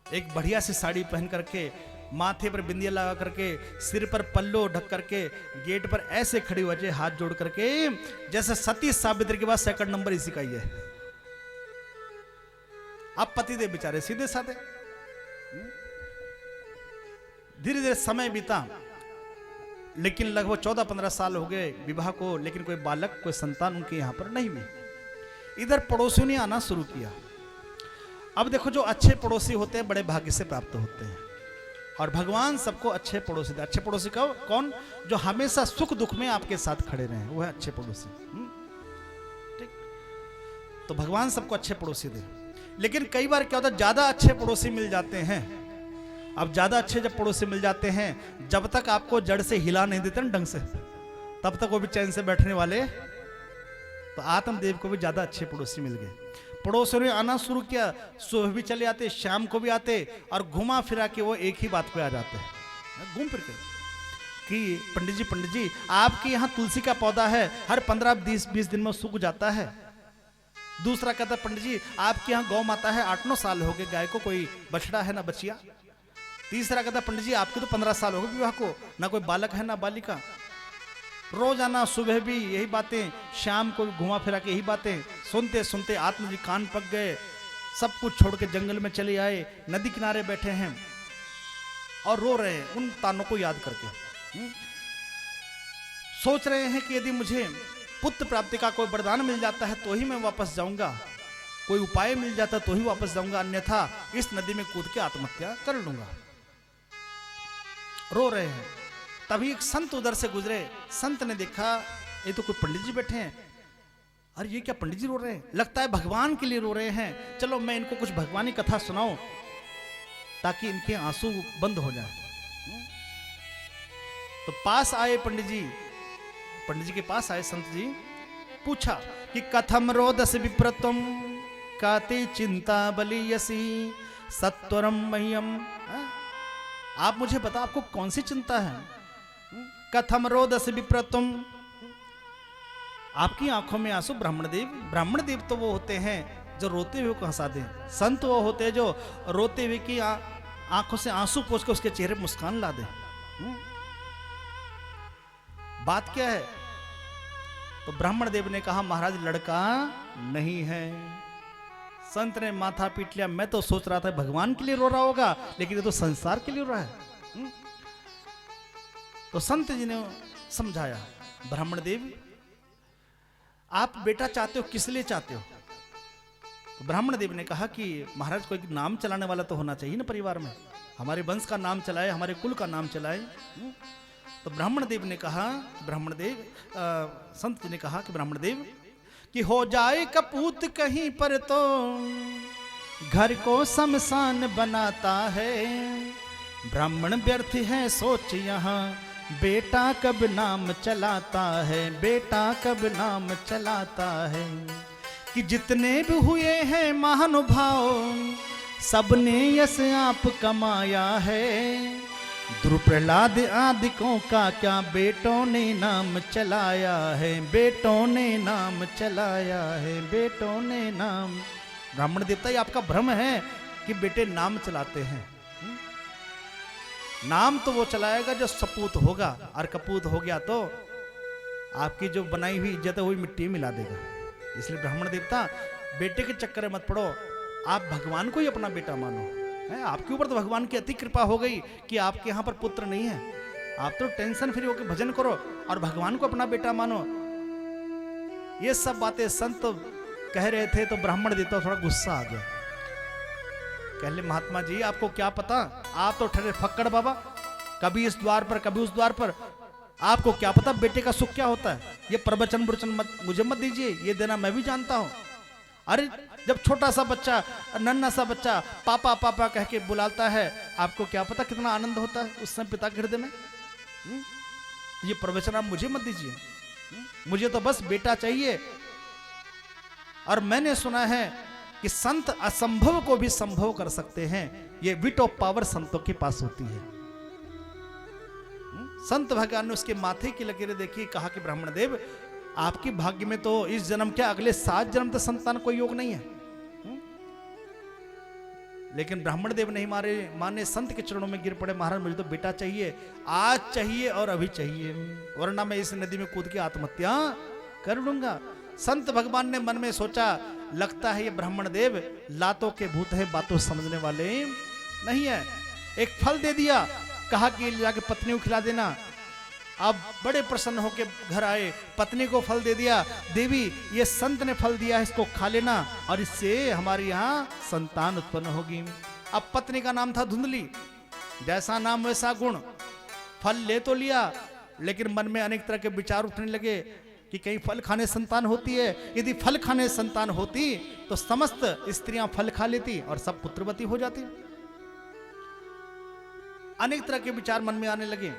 एक बढ़िया सी साड़ी पहन करके, माथे पर बिंदिया लगा करके, सिर पर पल्लो ढक करके, गेट पर ऐसे खड़ी हो जाए हाथ जोड़ करके, जैसे सती सावित्री के बाद सेकंड नंबर इसी का ही है। अब पतिदेव बेचारे सीधे साधे। धीरे धीरे समय बीता, लेकिन लगभग 14-15 साल हो गए विवाह को, लेकिन कोई बालक, कोई संतान उनके यहां पर नहीं मिली। इधर पड़ोसियों ने आना शुरू किया। अब देखो, जो अच्छे पड़ोसी होते हैं बड़े भाग्य से प्राप्त होते हैं, और भगवान सबको अच्छे पड़ोसी दे। अच्छे पड़ोसी का कौन? जो हमेशा सुख दुख में आपके साथ खड़े रहे, वो है अच्छे पड़ोसी। ठीक, तो भगवान सबको अच्छे पड़ोसी दे। लेकिन कई बार क्या होता है, ज्यादा अच्छे पड़ोसी मिल जाते हैं। अब ज्यादा अच्छे जब पड़ोसी मिल जाते हैं, जब तक आपको जड़ से हिला नहीं देते ना ढंग से, तब तक वो भी चैन से बैठने वाले। तो आत्मदेव को भी ज्यादा अच्छे पड़ोसी मिल गए। पड़ोसियों ने आना शुरू किया, सुबह भी चले आते, शाम को भी आते, और घुमा फिरा के वो एक ही बात पे आ जाते हैं, घूम फिर के, कि पंडित जी आपके यहाँ तुलसी का पौधा है, हर 15-20 दिन में सूख जाता है। दूसरा कहता है, पंडित जी आपके यहाँ गौ माता है, 8-9 साल हो गए गाय को, कोई बछड़ा है ना बचिया। तीसरा कहता है, पंडित जी आपके तो 15 साल हो गए विवाह को, ना कोई बालक है ना बालिका। रोजाना सुबह भी यही बातें, शाम को भी घुमा फिरा के यही बातें सुनते सुनते आत्मा जी कान पक गए। सब कुछ छोड़ के जंगल में चले आए, नदी किनारे बैठे हैं और रो रहे हैं उन तानों को याद करके। सोच रहे हैं कि यदि मुझे पुत्र प्राप्ति का कोई वरदान मिल जाता है तो ही मैं वापस जाऊंगा, कोई उपाय मिल जाता तो ही वापस जाऊंगा, अन्यथा इस नदी में कूद के आत्महत्या कर लूंगा। रो रहे हैं। तभी एक संत उधर से गुजरे। संत ने देखा ये तो कोई पंडित जी बैठे हैं, अरे ये क्या पंडित जी रो रहे हैं, लगता है भगवान के लिए रो रहे हैं, चलो मैं इनको कुछ भगवानी कथा सुनाऊं ताकि इनके आंसू बंद हो जाए। तो पास आए पंडित जी के पास आए संत जी, पूछा कि कथम रोदस विप्रतम काते चिंता बलियसी सत्वरम मह्यम। आप मुझे बता आपको कौन सी चिंता है? कथम रोदस विप्रतम, आपकी आंखों में आंसू। ब्राह्मण देव तो वो होते हैं जो रोते हुए को हंसा दें, संत वो होते हैं जो रोते हुए की आंखों से आंसू पोंछ के उसके चेहरे पर मुस्कान ला दें। बात क्या है? तो ब्राह्मण देव ने कहा, महाराज लड़का नहीं है। संत ने माथा पीट लिया, मैं तो सोच रहा था भगवान के लिए रो रहा होगा, लेकिन ये तो संसार के लिए रो रहा है। तो संत जी ने समझाया, ब्राह्मण देव आप बेटा चाहते हो, किस लिए चाहते हो? तो ब्राह्मण देव ने कहा कि महाराज कोई नाम चलाने वाला तो होना चाहिए ना परिवार में, हमारे वंश का नाम चलाए, हमारे कुल का नाम चलाए। तो ब्राह्मण देव ने कहा, संत जी ने कहा कि ब्राह्मण देव कि हो जाए कपूत कहीं पर तो घर को शमशान बनाता है। ब्राह्मण व्यर्थ है सोच यहाँ, बेटा कब नाम चलाता है, बेटा कब नाम चलाता है। कि जितने भी हुए हैं महानुभाव, सबने यश आप कमाया है। ध्रुव प्रहलाद आदिकों का क्या बेटों ने नाम चलाया है, बेटों ने नाम चलाया है, बेटों ने नाम। ब्राह्मण देवता, ये आपका भ्रम है कि बेटे नाम चलाते हैं। नाम तो वो चलाएगा जो सपूत होगा, और कपूत हो गया तो आपकी जो बनाई हुई इज्जत है वही मिट्टी में मिला देगा। इसलिए ब्राह्मण देवता बेटे के चक्कर में मत पड़ो, आप भगवान को ही अपना बेटा मानो। है आपके ऊपर तो भगवान की अति कृपा हो गई कि आपके यहाँ पर पुत्र नहीं है, आप तो टेंशन फ्री होकर भजन करो और भगवान को अपना बेटा मानो। ये सब बातें संत कह रहे थे तो ब्राह्मण देवता थोड़ा गुस्सा आ गया। कहले महात्मा जी आपको क्या पता, आप तो ठहरे फक्कड़ बाबा, कभी इस द्वार पर कभी उस द्वार पर, आपको क्या पता बेटे का सुख क्या होता है। ये प्रवचन मुझे मत दीजिए, ये देना मैं भी जानता हूं। अरे जब छोटा सा बच्चा, नन्हा सा बच्चा पापा पापा कह के बुलाता है, आपको क्या पता कितना आनंद होता है उस समय पिता के हृदय में। ये प्रवचन आप मुझे मत दीजिए, मुझे तो बस बेटा चाहिए। और मैंने सुना है कि संत असंभव को भी संभव कर सकते हैं। ये विट ऑफ पावर संतों के पास होती है। संत भगवान ने उसके माथे की लकीरें देखी, कहा कि ब्राह्मण देव, आपके भाग्य में तो इस जन्म क्या अगले 7 जन्म तक संतान कोई योग नहीं है। लेकिन ब्राह्मण देव नहीं माने, संत के चरणों में गिर पड़े, महाराज मुझे तो बेटा चाहिए, आज चाहिए और अभी चाहिए, वरना मैं इस नदी में कूद के आत्महत्या कर लूंगा। संत भगवान ने मन में सोचा, लगता है ये ब्राह्मण देव लातों के भूत है, बातों समझने वाले नहीं है। एक फल दे दिया, कहा कि जाके पत्नी को खिला देना। अब बड़े प्रसन्न होकर घर आए, पत्नी को फल दे दिया, देवी ये संत ने फल दिया है, इसको खा लेना और इससे हमारे यहाँ संतान उत्पन्न होगी। अब पत्नी का नाम था धुंधली, जैसा नाम वैसा गुण। फल ले तो लिया, लेकिन मन में अनेक तरह के विचार उठने लगे कि कहीं फल खाने संतान होती है। यदि फल खाने संतान होती तो समस्त स्त्रियां फल खा लेती और सब पुत्रवती हो जाती। अनेक तरह के विचार मन में आने लगे।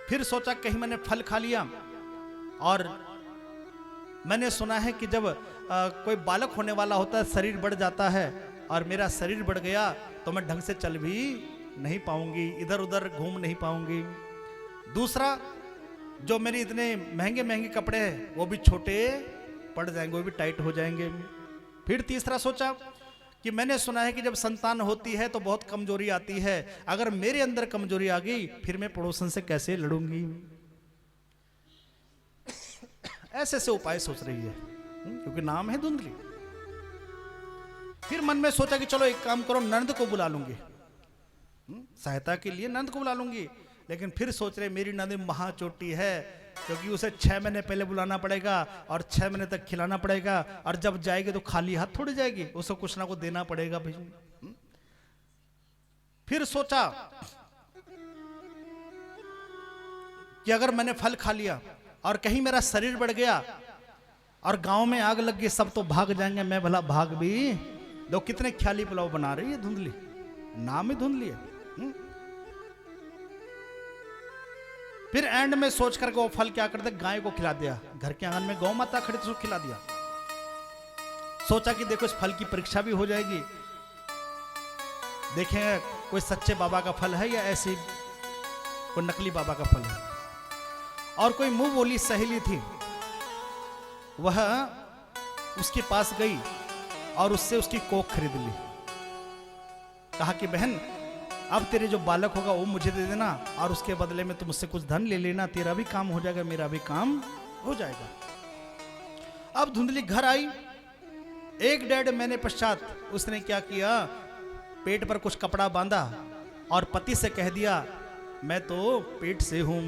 फिर सोचा कहीं मैंने फल खा लिया, और मैंने सुना है कि जब कोई बालक होने वाला होता है शरीर बढ़ जाता है, और मेरा शरीर बढ़ गया तो मैं ढंग से चल भी नहीं पाऊंगी, इधर उधर घूम नहीं पाऊंगी। दूसरा, जो मेरे इतने महंगे महंगे कपड़े हैं वो भी छोटे पड़ जाएंगे, वो भी टाइट हो जाएंगे। फिर तीसरा सोचा कि मैंने सुना है कि जब संतान होती है तो बहुत कमजोरी आती है, अगर मेरे अंदर कमजोरी आ गई फिर मैं पड़ोसन से कैसे लड़ूंगी। ऐसे ऐसे उपाय सोच रही है, क्योंकि नाम है धुंधली। फिर मन में सोचा कि चलो एक काम करो, नंद को बुला लूंगी, सहायता के लिए नंद को बुला लूंगी। लेकिन फिर सोच रहे मेरी नंद महाचोटी है, क्योंकि उसे 6 महीने पहले बुलाना पड़ेगा और 6 महीने तक खिलाना पड़ेगा, और जब जाएगी तो खाली हाथ थोड़ी जाएगी, उसको कुछ ना कुछ देना पड़ेगा भाई। फिर सोचा कि अगर मैंने फल खा लिया और कहीं मेरा शरीर बढ़ गया और गांव में आग लग गई, सब तो भाग जाएंगे, मैं भला भाग भी। लोग कितने ख्याली पुलाव बना रही है धुंधली, नाम ही धुंधली है। फिर एंड में सोच करके वो फल क्या करते, गाय को खिला दिया। घर के आंगन में गौ माता खड़ी थी, उसको खिला दिया। सोचा कि देखो इस फल की परीक्षा भी हो जाएगी, देखें कोई सच्चे बाबा का फल है या ऐसे कोई नकली बाबा का फल है। और कोई मुंह बोली सहेली थी, वह उसके पास गई और उससे उसकी कोख खरीद ली। कहा कि बहन, अब तेरे जो बालक होगा वो मुझे दे देना, और उसके बदले में तुम मुझसे कुछ धन ले लेना, तेरा भी काम हो जाएगा, मेरा भी काम हो जाएगा। अब धुंधली घर आई, 1-1.5 महीने पश्चात उसने क्या किया, पेट पर कुछ कपड़ा बांधा और पति से कह दिया मैं तो पेट से हूं।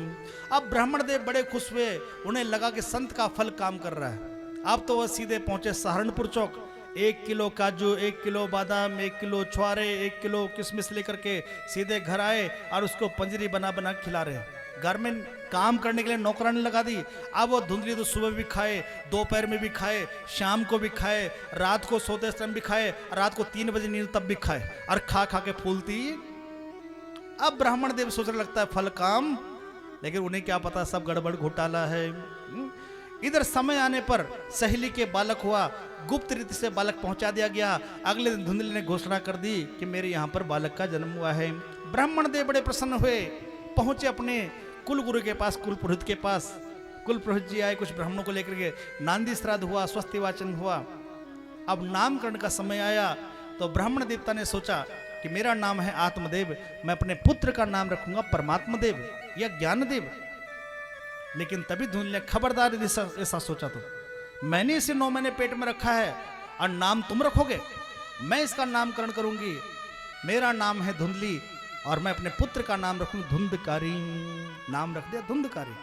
अब ब्राह्मण देव बड़े खुश हुए, उन्हें लगा कि संत का फल काम कर रहा है। अब तो वह सीधे पहुंचे सहारनपुर चौक, 1 किलो काजू, 1 किलो बादाम, 1 किलो छुआरे, 1 किलो किशमिश लेकर के सीधे घर आए और उसको पंजरी बना बना खिला रहे। घर में काम करने के लिए नौकरानी लगा दी। अब वो धुंधली तो सुबह भी खाए, दोपहर में भी खाए, शाम को भी खाए, रात को सोते समय भी खाए, रात को 3 बजे नींद तब भी खाए, और खा खा के फूलती। अब ब्राह्मण देव सोचने लगता है फल काम, लेकिन उन्हें क्या पता सब गड़बड़ घोटाला है। इधर समय आने पर सहेली के बालक हुआ, गुप्त रीति से बालक पहुंचा दिया गया। अगले दिन धुंधली ने घोषणा कर दी कि मेरे यहाँ पर बालक का जन्म हुआ है। ब्राह्मण देव बड़े प्रसन्न हुए, पहुंचे अपने कुल गुरु के पास, कुल पुरोहित के पास। कुल पुरोहित जी आए, कुछ ब्राह्मणों को लेकर के नांदी श्राद्ध हुआ, स्वस्ति वाचन हुआ। अब नामकरण का समय आया तो ब्राह्मण देवता ने सोचा कि मेरा नाम है आत्मदेव, मैं अपने पुत्र का नाम रखूंगा परमात्मा देव या ज्ञानदेव। लेकिन तभी धुंधली ने खबरदार यदि ऐसा सोचा तो मैंने इसे 9 महीने पेट में रखा है और नाम तुम रखोगे, मैं इसका नामकरण करूंगी। मेरा नाम है धुंधली और मैं अपने पुत्र का नाम रखूंगी धुंधकारी। नाम रख दिया धुंधकारी।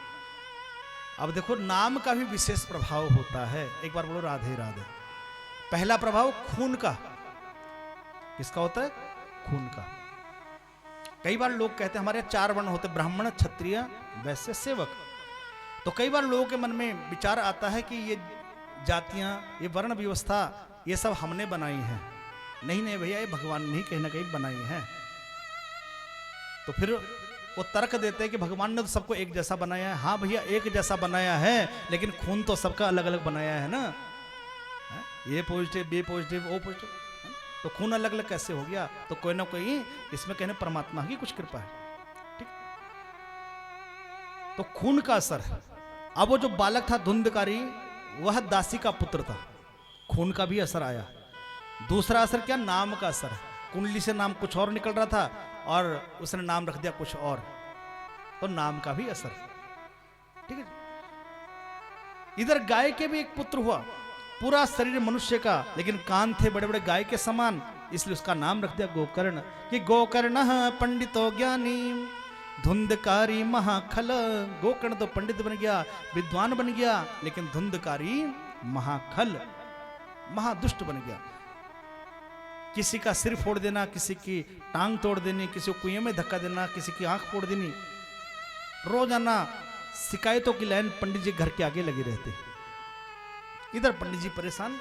अब देखो नाम का भी विशेष प्रभाव होता है। एक बार बोलो राधे राधे। पहला प्रभाव खून का। किसका होता है? खून का। कई बार लोग कहते हैं हमारे 4 वर्ण होते, ब्राह्मण, क्षत्रिय, वैश्य, सेवक। तो कई बार लोगों के मन में विचार आता है कि ये जातियां, ये वर्ण व्यवस्था, ये सब हमने बनाई है। नहीं नहीं भैया, ये भगवान ने कहीं ना कहीं बनाई है। तो फिर वो तर्क देते हैं कि भगवान ने तो सबको एक जैसा बनाया है। हाँ भैया, एक जैसा बनाया है, लेकिन खून तो सबका अलग अलग बनाया है ना। ये positive, B positive, O positive, तो खून अलग अलग कैसे हो गया? तो कोई ना कोई इसमें कहने परमात्मा की कुछ कृपा है। ठीक, तो खून का असर है। अब वो जो बालक था धुंधकारी, वह दासी का पुत्र था, खून का भी असर आया। दूसरा असर क्या? नाम का असर है। कुंडली से नाम कुछ और निकल रहा था और उसने नाम रख दिया कुछ और, तो नाम का भी असर। ठीक है। इधर गाय के भी एक पुत्र हुआ, पूरा शरीर मनुष्य का, लेकिन कान थे बड़े बड़े गाय के समान, इसलिए उसका नाम रख दिया गोकर्ण, कि गोकर्ण पंडितो ज्ञानी धुंधकारी महाखल। गोकर्ण तो पंडित बन गया, विद्वान बन गया, लेकिन धुंधकारी महाखल, महादुष्ट बन गया। किसी का सिर फोड़ देना, किसी की टांग तोड़ देनी, किसी को कुएं में धक्का देना, किसी की आंख फोड़ देनी, रोजाना शिकायतों की लाइन पंडित जी घर के आगे लगे रहते। इधर पंडित जी परेशान।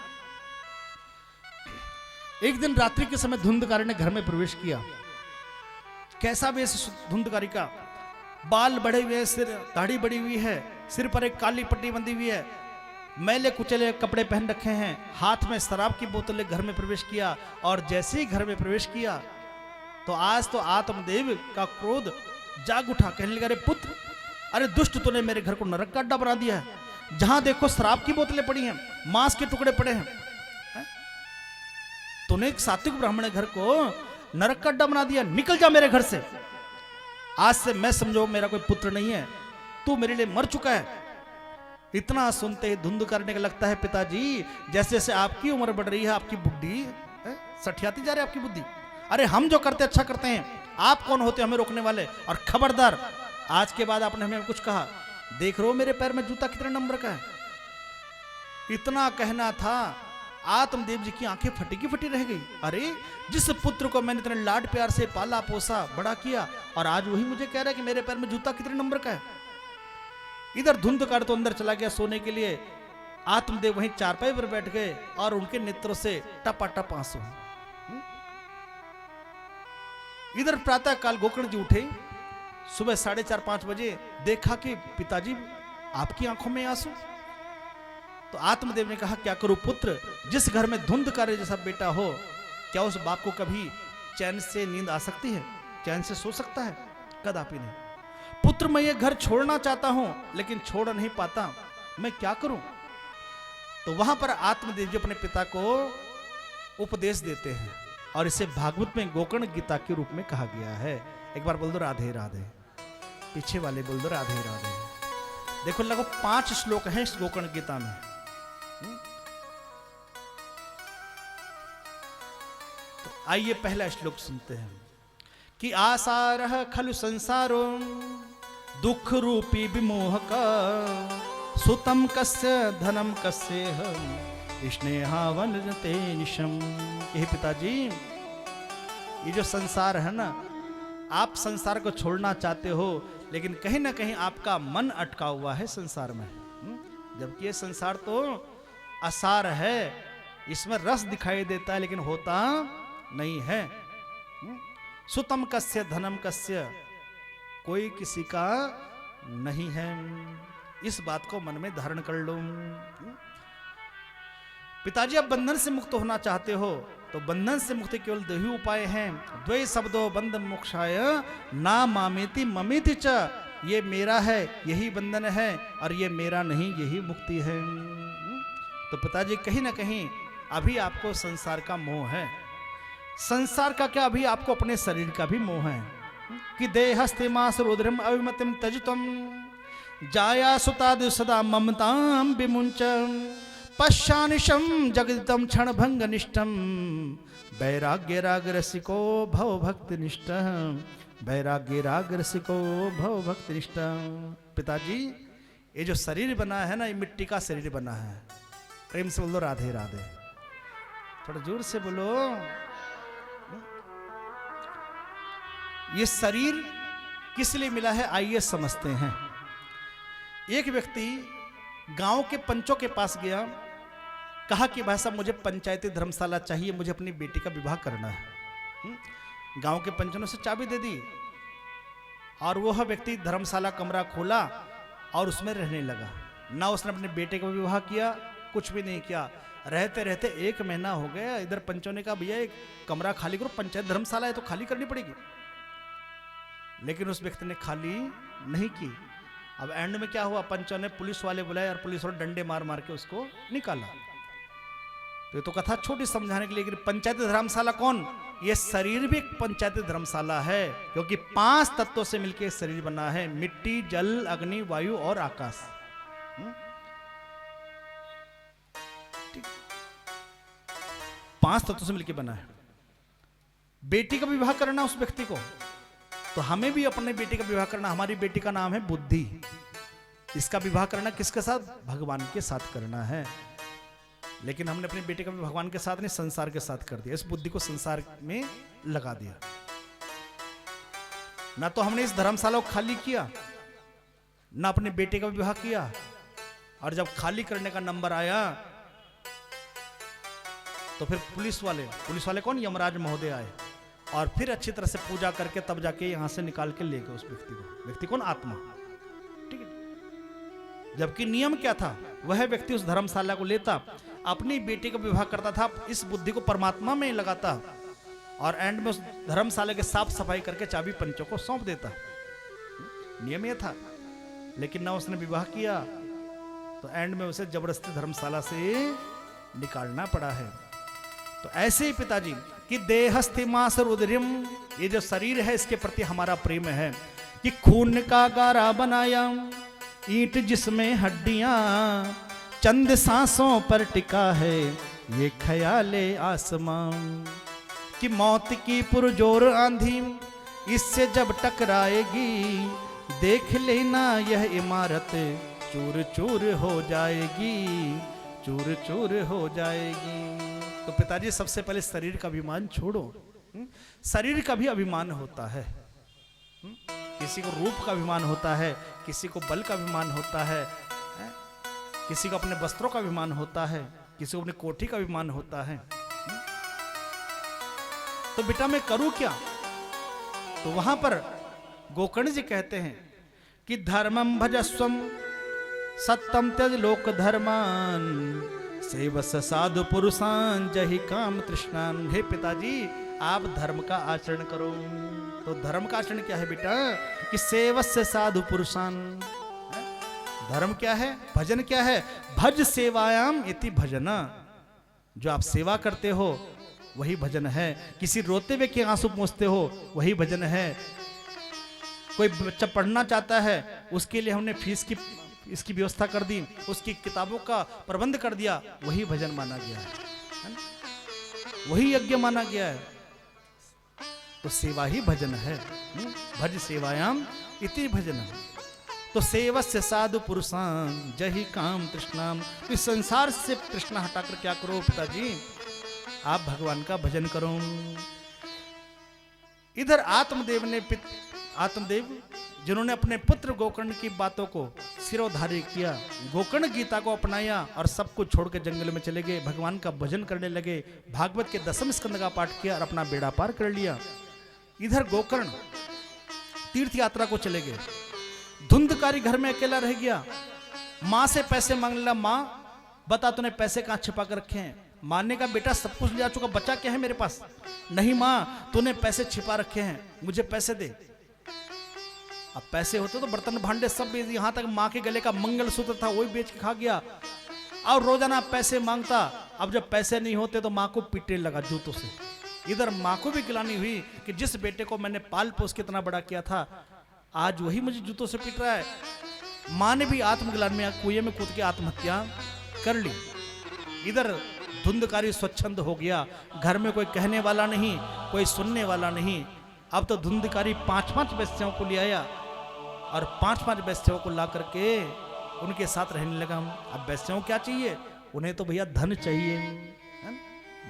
एक दिन रात्रि के समय धुंधकारी ने घर में प्रवेश किया। कैसा वेश धुंधकारी का? बाल बढ़े हुए, सिर दाढ़ी बढ़ी हुई है, सिर पर एक काली पट्टी बंधी हुई है, मैले कुचले कपड़े पहन रखे हैं, हाथ में शराब की बोतल घर में प्रवेश किया। और जैसे ही घर में प्रवेश किया तो आज तो आत्मदेव का क्रोध जाग उठा। कहने लगा, अरे पुत्र, अरे दुष्ट, तूने मेरे घर को नरक का अड्डा बना दिया है। जहां देखो शराब की बोतलें पड़ी हैं, मांस के टुकड़े पड़े हैं। तूने एक सात्विक ब्राह्मण घर को नरक का अड्डा बना दिया, निकल जा मेरे घर से। आज से मैं समझो मेरा कोई पुत्र नहीं है, तू मेरे लिए मर चुका है। इतना सुनते ही धुंध करने का लगता है, पिताजी जैसे जैसे आपकी उम्र बढ़ रही है, आपकी बुद्धि सठियाती जा रही है, आपकी बुद्धि। अरे हम जो करते अच्छा करते हैं, आप कौन होते हमें रोकने वाले? और खबरदार, आज के बाद आपने हमें कुछ कहा, देख रहे हो मेरे पैर में जूता कितने नंबर का है। इतना कहना था, आत्मदेव जी की आंखें फटी की फटी रह गई। अरे जिस पुत्र को मैंने इतने लाड प्यार से पाला पोसा बड़ा किया, और आज वही मुझे कह रहा है कि मेरे पैर में जूता कितने नंबर का है। इधर धुंधकार तो अंदर चला गया सोने के लिए, आत्मदेव वहीं चारपाई पर बैठ गए और उनके नेत्रों से टपाटप आंसू। इधर प्रातः काल गोकर्ण जी उठे, सुबह 4:30-5 बजे, देखा कि पिताजी आपकी आंखों में आंसू। तो आत्मदेव ने कहा, क्या करूं पुत्र, जिस घर में धुंधकार जैसा बेटा हो, क्या उस बाप को कभी चैन से नींद आ सकती है? चैन से सो सकता है? कदापि नहीं। पुत्र, मैं ये घर छोड़ना चाहता हूं, लेकिन छोड़ नहीं पाता, मैं क्या करूं? तो वहां पर आत्मदेव जी अपने पिता को उपदेश देते हैं, और इसे भागवत में गोकर्ण गीता के रूप में कहा गया है। एक बार बोल दो राधे राधे, पीछे वाले बोल दो राधे राधे। देखो लगभग 5 श्लोक हैं इस गोकर्ण गीता में। तो आइए पहला श्लोक सुनते हैं कि आसारः खलु संसारो दुख रूपी विमोह का, सुतम कस्य धनम कस्य स्नेहावनते निशम। यही पिताजी, ये जो संसार है ना, आप संसार को छोड़ना चाहते हो, लेकिन कहीं ना कहीं आपका मन अटका हुआ है संसार में। जबकि ये संसार तो असार है, इसमें रस दिखाई देता है लेकिन होता नहीं है। सुतम कस्य धनम कस्य, कोई किसी का नहीं है। इस बात को मन में धारण कर लो। पिताजी, आप बंधन से मुक्त होना चाहते हो, तो बंधन से मुक्ति केवल 2 ही उपाय हैं। द्वै शब्दो बंध मोक्षाय ना मामेति ममेति च। ये मेरा है यही बंधन है, और ये मेरा नहीं यही मुक्ति है। तो पिताजी, कहीं ना कहीं अभी आपको संसार का मोह है। संसार का क्या, अभी आपको अपने शरीर का भी मोह है कि देहस्ते मास रुद्रम अविमतिम तजितम जाया सुताद सदा ममताम विमुंच पश्चानिशम जगदितम क्षण भंग निष्ठम वैराग्य राग रसिको भव भक्ति निष्ठ वैराग्य राग रसिको भव भक्ति निष्ठ। पिताजी, ये जो शरीर बना है ना, ये मिट्टी का शरीर बना है। प्रेम से बोलो राधे राधे, थोड़ा जोर से बोलो। ये शरीर किस लिए मिला है, आइए समझते हैं। एक व्यक्ति गांव के पंचों के पास गया, कहा कि भाई साहब मुझे पंचायती धर्मशाला चाहिए, मुझे अपनी बेटी का विवाह करना है। गांव के पंचों ने उसे चाबी दे दी, और वह व्यक्ति धर्मशाला कमरा खोला और उसमें रहने लगा। ना उसने अपने बेटे का विवाह किया, कुछ भी नहीं किया। रहते रहते 1 महीना हो गया, इधर पंचों ने कहा भैया एक कमरा खाली करो, पंचायत धर्मशाला है तो खाली करनी पड़ेगी। लेकिन उस व्यक्ति ने खाली नहीं की। अब एंड में क्या हुआ, पंचों ने पुलिस वाले बुलाए और पुलिस वाले डंडे मार मार के उसको निकाला। तो ये तो कथा छोटी समझाने के लिए, पंचायती धर्मशाला कौन, ये शरीर भी एक पंचायती धर्मशाला है, क्योंकि 5 तत्वों से मिलकर शरीर बना है, मिट्टी, जल, अग्नि, वायु और आकाश। 5 तत्वों से मिलकर बना है। बेटी का विवाह करना उस व्यक्ति को, तो हमें भी अपने बेटी का विवाह करना। हमारी बेटी का नाम है बुद्धि। इसका विवाह करना किसके साथ, भगवान के साथ करना है। लेकिन हमने अपनी बेटी का भी भगवान के साथ नहीं, संसार के साथ कर दिया। इस बुद्धि को संसार में लगा दिया। ना तो हमने इस धर्मशाला को खाली किया, ना अपने बेटे का विवाह किया। और जब खाली करने का नंबर आया तो फिर पुलिस वाले कौन, यमराज महोदय आए और फिर अच्छी तरह से पूजा करके तब जाके यहां से निकाल के ले गए उस व्यक्ति को। व्यक्ति कौन, आत्मा। ठीक है। जबकि नियम क्या था, वह व्यक्ति उस धर्मशाला को लेता, अपनी बेटी का विवाह करता था, इस बुद्धि को परमात्मा में लगाता और एंड में उस धर्मशाला के साफ सफाई करके चाबी पंचों को सौंप देता। नियम यह था। लेकिन ना उसने विवाह किया तो एंड में उसे जबरदस्ती धर्मशाला से निकालना पड़ा है। तो ऐसे ही पिताजी कि देहस्थि मास रुद्रिम, ये जो शरीर है इसके प्रति हमारा प्रेम है कि खून का गारा बनाया, ईंट जिसमें हड्डियां, चंद सांसों पर टिका है ये ख्याले आसमान, कि मौत की पुरजोर आंधी इससे जब टकराएगी, देख लेना यह इमारत चूर चूर हो जाएगी, चूर चूर हो जाएगी। तो पिताजी सबसे पहले शरीर का अभिमान छोड़ो। शरीर का भी अभिमान होता है। किसी को रूप का अभिमान होता है, किसी को बल का अभिमान होता है, किसी को अपने वस्त्रों का अभिमान होता है, किसी को अपनी कोठी का अभिमान होता है। तो बेटा मैं करूं क्या? तो वहां पर गोकर्ण जी कहते हैं कि धर्मम भजस्वम सत्यम त्यज लोक धर्मान, सेवस साधु पुरुषान जहि काम तृष्णान। हे पिताजी आप धर्म का आचरण करो। तो धर्म का आचरण क्या है बेटा? कि सेवस साधु पुरुषान। धर्म क्या है? भजन क्या है? भज सेवायाम इति भजना। जो आप सेवा करते हो वही भजन है। किसी रोते हुए के आंसू पोंछते हो वही भजन है। कोई बच्चा पढ़ना चाहता है उसके लिए हमने फीस की इसकी व्यवस्था कर दी, उसकी किताबों का प्रबंध कर दिया, वही भजन माना गया है ना? वही यज्ञ माना गया है। तो सेवा ही भजन है। भज सेवायाम इति भजन। तो सेवस्य साधु पुरुषान जहि काम तृष्णाम। इस संसार से तृष्णा हटाकर क्या करो पिताजी? आप भगवान का भजन करो। इधर आत्मदेव जिन्होंने अपने पुत्र गोकर्ण की बातों को सिरोधार्य किया, गोकर्ण गीता को अपनाया और सब कुछ छोड़ के जंगल में चले गए, भगवान का भजन करने लगे, भागवत के 10वें स्कंद का पाठ किया और अपना बेड़ा पार कर लिया। इधर गोकर्ण तीर्थ यात्रा को चले गए। धुंधकारी घर में अकेला रह गया। माँ से पैसे मांगने लगा, माँ बता तूने पैसे कहाँ छिपा कर रखे हैं? माँ ने कहा बेटा सब कुछ ले जा चुका, बचा क्या है मेरे पास? नहीं माँ तूने पैसे छिपा रखे हैं, मुझे पैसे दे। अब पैसे होते तो बर्तन भांडे सब बेच, यहां तक माँ के गले का मंगलसूत्र था वही बेच के खा गया। और रोजाना पैसे मांगता। अब जब पैसे नहीं होते तो माँ को पीटने लगा जूतों से। इधर माँ को भी गिलानी हुई कि जिस बेटे को मैंने पाल पोस के इतना बड़ा किया था आज वही मुझे जूतों से पीट रहा है। माँ ने भी आत्मग्लान में कुएं में कूद के आत्महत्या कर ली। इधर धुंधकारी स्वच्छंद हो गया। घर में कोई कहने वाला नहीं, कोई सुनने वाला नहीं। अब तो धुंधकारी 5-5 वेश्याओं को ले आया और 5-5 वेश्याओं को ला करके उनके साथ रहने लगा। अब वेश्याओं क्या चाहिए? उन्हें तो भैया धन चाहिए,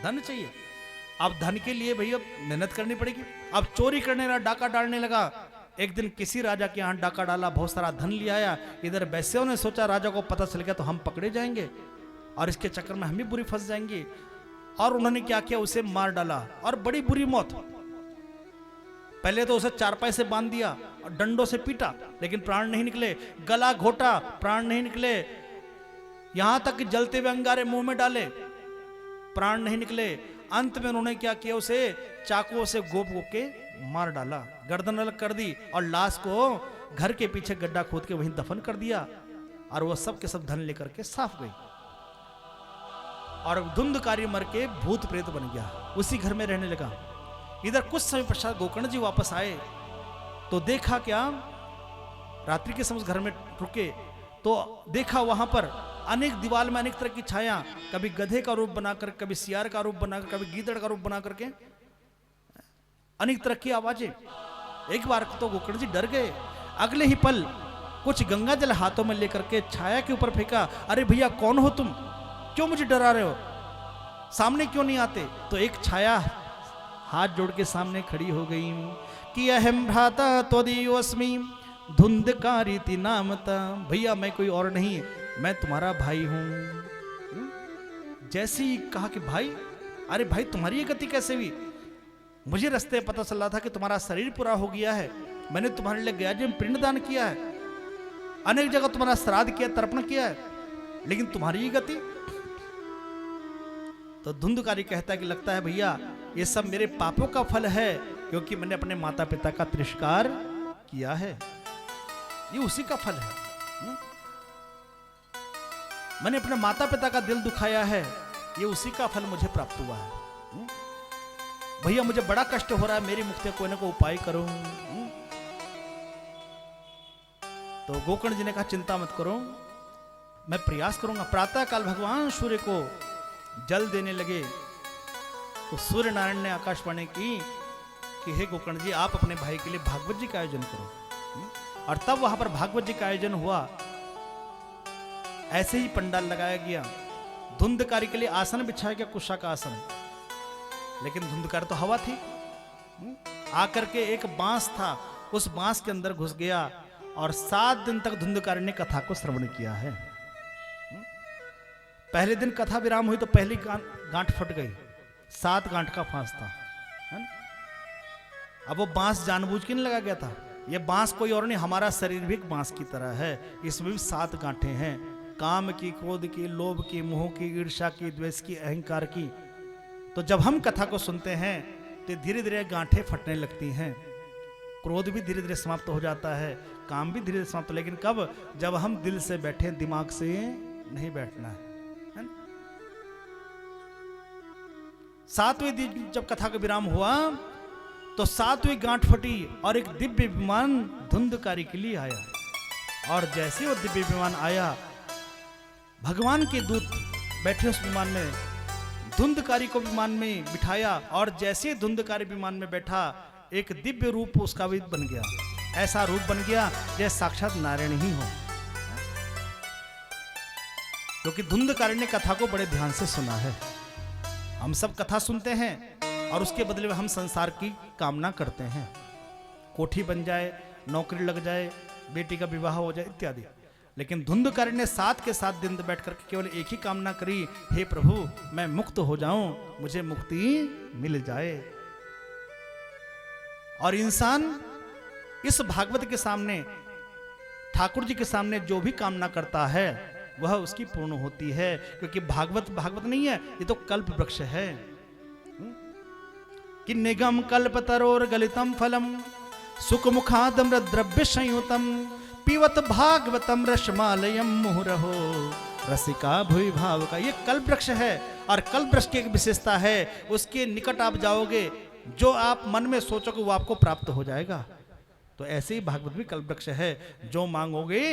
धन चाहिए। अब धन के लिए भैया मेहनत करनी पड़ेगी। अब चोरी करने लगा, डाका डालने लगा। एक दिन किसी राजा के यहाँ डाका डाला, बहुत सारा धन ले आया। इधर वेश्याओं ने सोचा राजा को पता चल गया तो हम पकड़े जाएंगे और इसके चक्कर में हम भी बुरी फंस जाएंगे। और उन्होंने क्या किया? उसे मार डाला और बड़ी बुरी मौत। पहले तो उसे चारपाई से बांध दिया और डंडों से पीटा, लेकिन प्राण नहीं निकले। गला घोटा, प्राण नहीं निकले। यहां तक कि जलते हुए अंगारे मुंह में डाले, प्राण नहीं निकले। अंत में उन्होंने क्या किया, उसे चाकुओं से गोप के मार डाला, गर्दन अलग कर दी और लाश को घर के पीछे गड्ढा खोद के वहीं दफन कर दिया। और वो सब के सब धन लेकर के साफ गई और धुंधकारी मर के भूत प्रेत बन गया, उसी घर में रहने लगा। इधर कुछ समय पश्चात गोकर्ण जी वापस आए तो देखा क्या, रात्रि के समय घर में रुके तो देखा वहां पर अनेक दीवार में अनेक तरह की छाया, कभी गधे का रूप बनाकर, कभी सियार का रूप बनाकर, कभी गीदड़ का रूप बना करके अनेक तरह की आवाजें। एक बार तो गोकर्ण जी डर गए। अगले ही पल कुछ गंगा जल हाथों में लेकर के छाया के ऊपर फेंका। अरे भैया कौन हो तुम, क्यों मुझे डरा रहे हो, सामने क्यों नहीं आते? तो एक छाया हाथ जोड़ के सामने खड़ी हो गई कि अहम भ्राता त्वदीयोऽस्मि धुंधकारिति नामता। भैया मैं कोई और नहीं, मैं तुम्हारा भाई हूं। जैसे ही कहा कि भाई, अरे भाई तुम्हारी ये गति कैसे हुई? मुझे रास्ते पता चल रहा था कि तुम्हारा शरीर पूरा हो गया है, मैंने तुम्हारे लिए गया जी पिंडदान किया है, अनेक जगह तुम्हारा श्राद्ध किया, तर्पण किया है, लेकिन तुम्हारी ये गति। तो धुंधकारी कहता है कि लगता है भैया ये सब मेरे पापों का फल है, क्योंकि मैंने अपने माता पिता का तिरस्कार किया है, ये उसी का फल है। मैंने अपने माता पिता का दिल दुखाया है, ये उसी का फल मुझे प्राप्त हुआ है। भैया मुझे बड़ा कष्ट हो रहा है, मेरी मुक्ति कोई ना कोई उपाय करो। तो गोकर्ण जी ने कहा चिंता मत करो, मैं प्रयास करूंगा। प्रातः काल भगवान सूर्य को जल देने लगे तो सूर्य नारायण ने आकाशवाणी की कि हे गोकर्ण जी आप अपने भाई के लिए भागवत जी का आयोजन करो। और तब वहां पर भागवत जी का आयोजन हुआ। ऐसे ही पंडाल लगाया गया, धुंधकारी के लिए आसन बिछाया गया, कुशा का आसन, लेकिन धुंधकार तो हवा थी। आकर के एक बांस था, उस बांस के अंदर घुस गया और 7 दिन तक धुंधकारी ने कथा को श्रवण किया है। पहले दिन कथा विराम हुई तो पहली गांठ फट गई, 7 गांठ का फांस था। अब वो बांस जानबूझ के नहीं लगा गया था, ये बांस कोई और नहीं, हमारा शरीर भी एक बांस की तरह है, इसमें भी 7 गांठें हैं, काम की, क्रोध की, लोभ की, मोह की, ईर्ष्या की, द्वेष की, अहंकार की। तो जब हम कथा को सुनते हैं तो धीरे धीरे गांठें फटने लगती हैं, क्रोध भी धीरे धीरे समाप्त हो जाता है, काम भी धीरे धीरे समाप्त, लेकिन कब? जब हम दिल से बैठे, दिमाग से नहीं बैठना है। 7वें दिन जब कथा का विराम हुआ तो 7वीं गांठ फटी और एक दिव्य विमान धुंधकारी के लिए आया। और जैसे वो दिव्य विमान आया, भगवान के दूत बैठे उस विमान में, धुंधकारी को विमान में बिठाया और जैसे धुंधकारी विमान में बैठा, एक दिव्य रूप उसका भी बन गया। ऐसा रूप बन गया जैसे साक्षात नारायण ही हो, क्योंकि धुंधकारी ने कथा को बड़े ध्यान से सुना है। हम सब कथा सुनते हैं और उसके बदले में हम संसार की कामना करते हैं, कोठी बन जाए, नौकरी लग जाए, बेटी का विवाह हो जाए इत्यादि। लेकिन धुंधकारी ने 7 के 7 दिन बैठ करके केवल एक ही कामना करी, हे प्रभु मैं मुक्त हो जाऊं, मुझे मुक्ति मिल जाए। और इंसान इस भागवत के सामने, ठाकुर जी के सामने जो भी कामना करता है वह उसकी पूर्ण होती है, क्योंकि भागवत भागवत नहीं है, ये तो कल्प वृक्ष है। कि निगम कल्प तरोर गलितम फलम सुख मुखादम द्रव्य संयुतम पीवत भागवतम रसमालयम मुहुरहो रसिका भुवि भाव का। ये कल्प वृक्ष है और कल्प वृक्ष की एक विशेषता है, उसके निकट आप जाओगे, जो आप मन में सोचोगे वो आपको प्राप्त हो जाएगा। तो ऐसे ही भागवत भी कल्प वृक्ष है, जो मांगोगे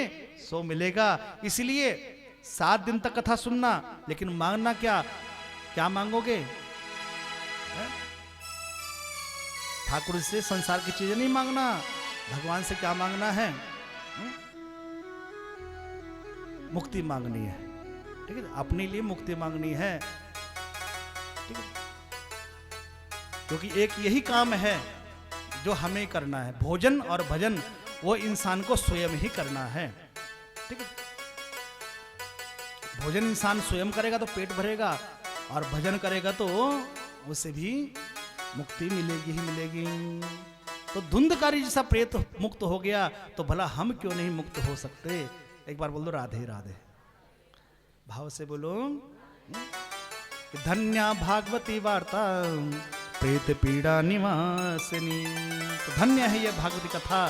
सो मिलेगा। इसलिए 7 दिन तक कथा सुनना, लेकिन मांगना क्या? क्या मांगोगे? ठाकुर से संसार की चीजें नहीं मांगना, भगवान से क्या मांगना है? मुक्ति मांगनी है, ठीक है, अपने लिए मुक्ति मांगनी है, ठीक है, क्योंकि एक यही काम है जो हमें करना है। भोजन और भजन वो इंसान को स्वयं ही करना है, ठीक है। भोजन इंसान स्वयं करेगा तो पेट भरेगा, और भजन करेगा तो उसे भी मुक्ति मिलेगी ही मिलेगी। तो धुंधकारी जैसा प्रेत मुक्त हो गया, तो भला हम क्यों नहीं मुक्त हो सकते? एक बार बोल दो राधे राधे, भाव से बोलो। धन्या भागवती वार्ता प्रेत पीड़ा निवासिनी। तो धन्य है यह भागवती कथा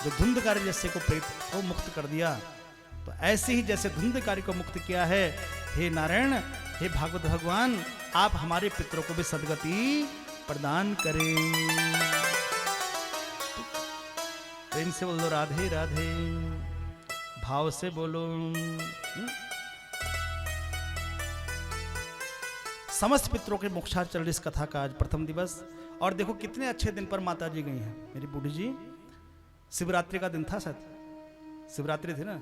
जो धुंधकारी जैसे को प्रेत को मुक्त कर दिया। तो ऐसे ही जैसे धुंधकारी को मुक्त किया है, हे नारायण, हे भागवत भगवान, आप हमारे पितरों को भी सद्गति प्रदान करें। प्रेम से बोलो राधे राधे, भाव से बोलो। समस्त पितरों के मोक्षार्थ चल रही इस कथा का आज प्रथम दिवस। और देखो कितने अच्छे दिन पर माता जी गई हैं मेरी बूढ़ी जी। शिवरात्रि का दिन था, शायद शिवरात्रि थी ना,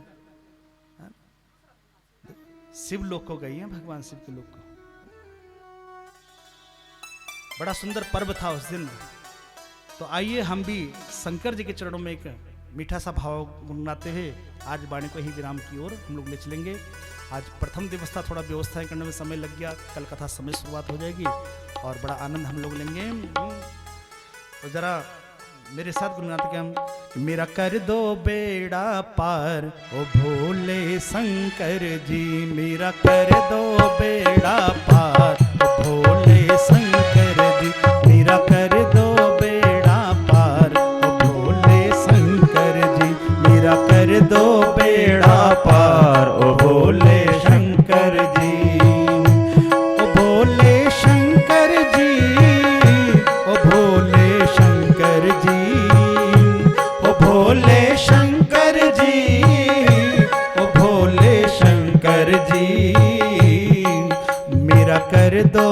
शिव लोक को गई हैं, भगवान शिव के लोक को। बड़ा सुंदर पर्व था उस दिन। तो आइए हम भी शंकर जी के चरणों में एक मीठा सा भाव गुनगुनाते हुए आज वाणी को ही विराम की ओर हम लोग ले चलेंगे। आज प्रथम दिवस था, थोड़ा व्यवस्थाएं करने में समय लग गया, कल कथा समय शुरुआत हो जाएगी और बड़ा आनंद हम लोग लेंगे। तो जरा मेरे साथ गुनगुनाते के हम, मेरा कर दो बेड़ा पार ओ भोले शंकर जी, मेरा कर दो बेड़ा पार ओ भोले शंकर जी, मेरा कर दो बेड़ा पार ओ भोले शंकर जी, मेरा कर दो बेड़ा पार ओ भोले शंकर जी, ओ भोले शंकर जी, ओ भोले शंकर जी, ओ भोले शंकर जी, ओ भोले शंकर जी, मेरा कर दो,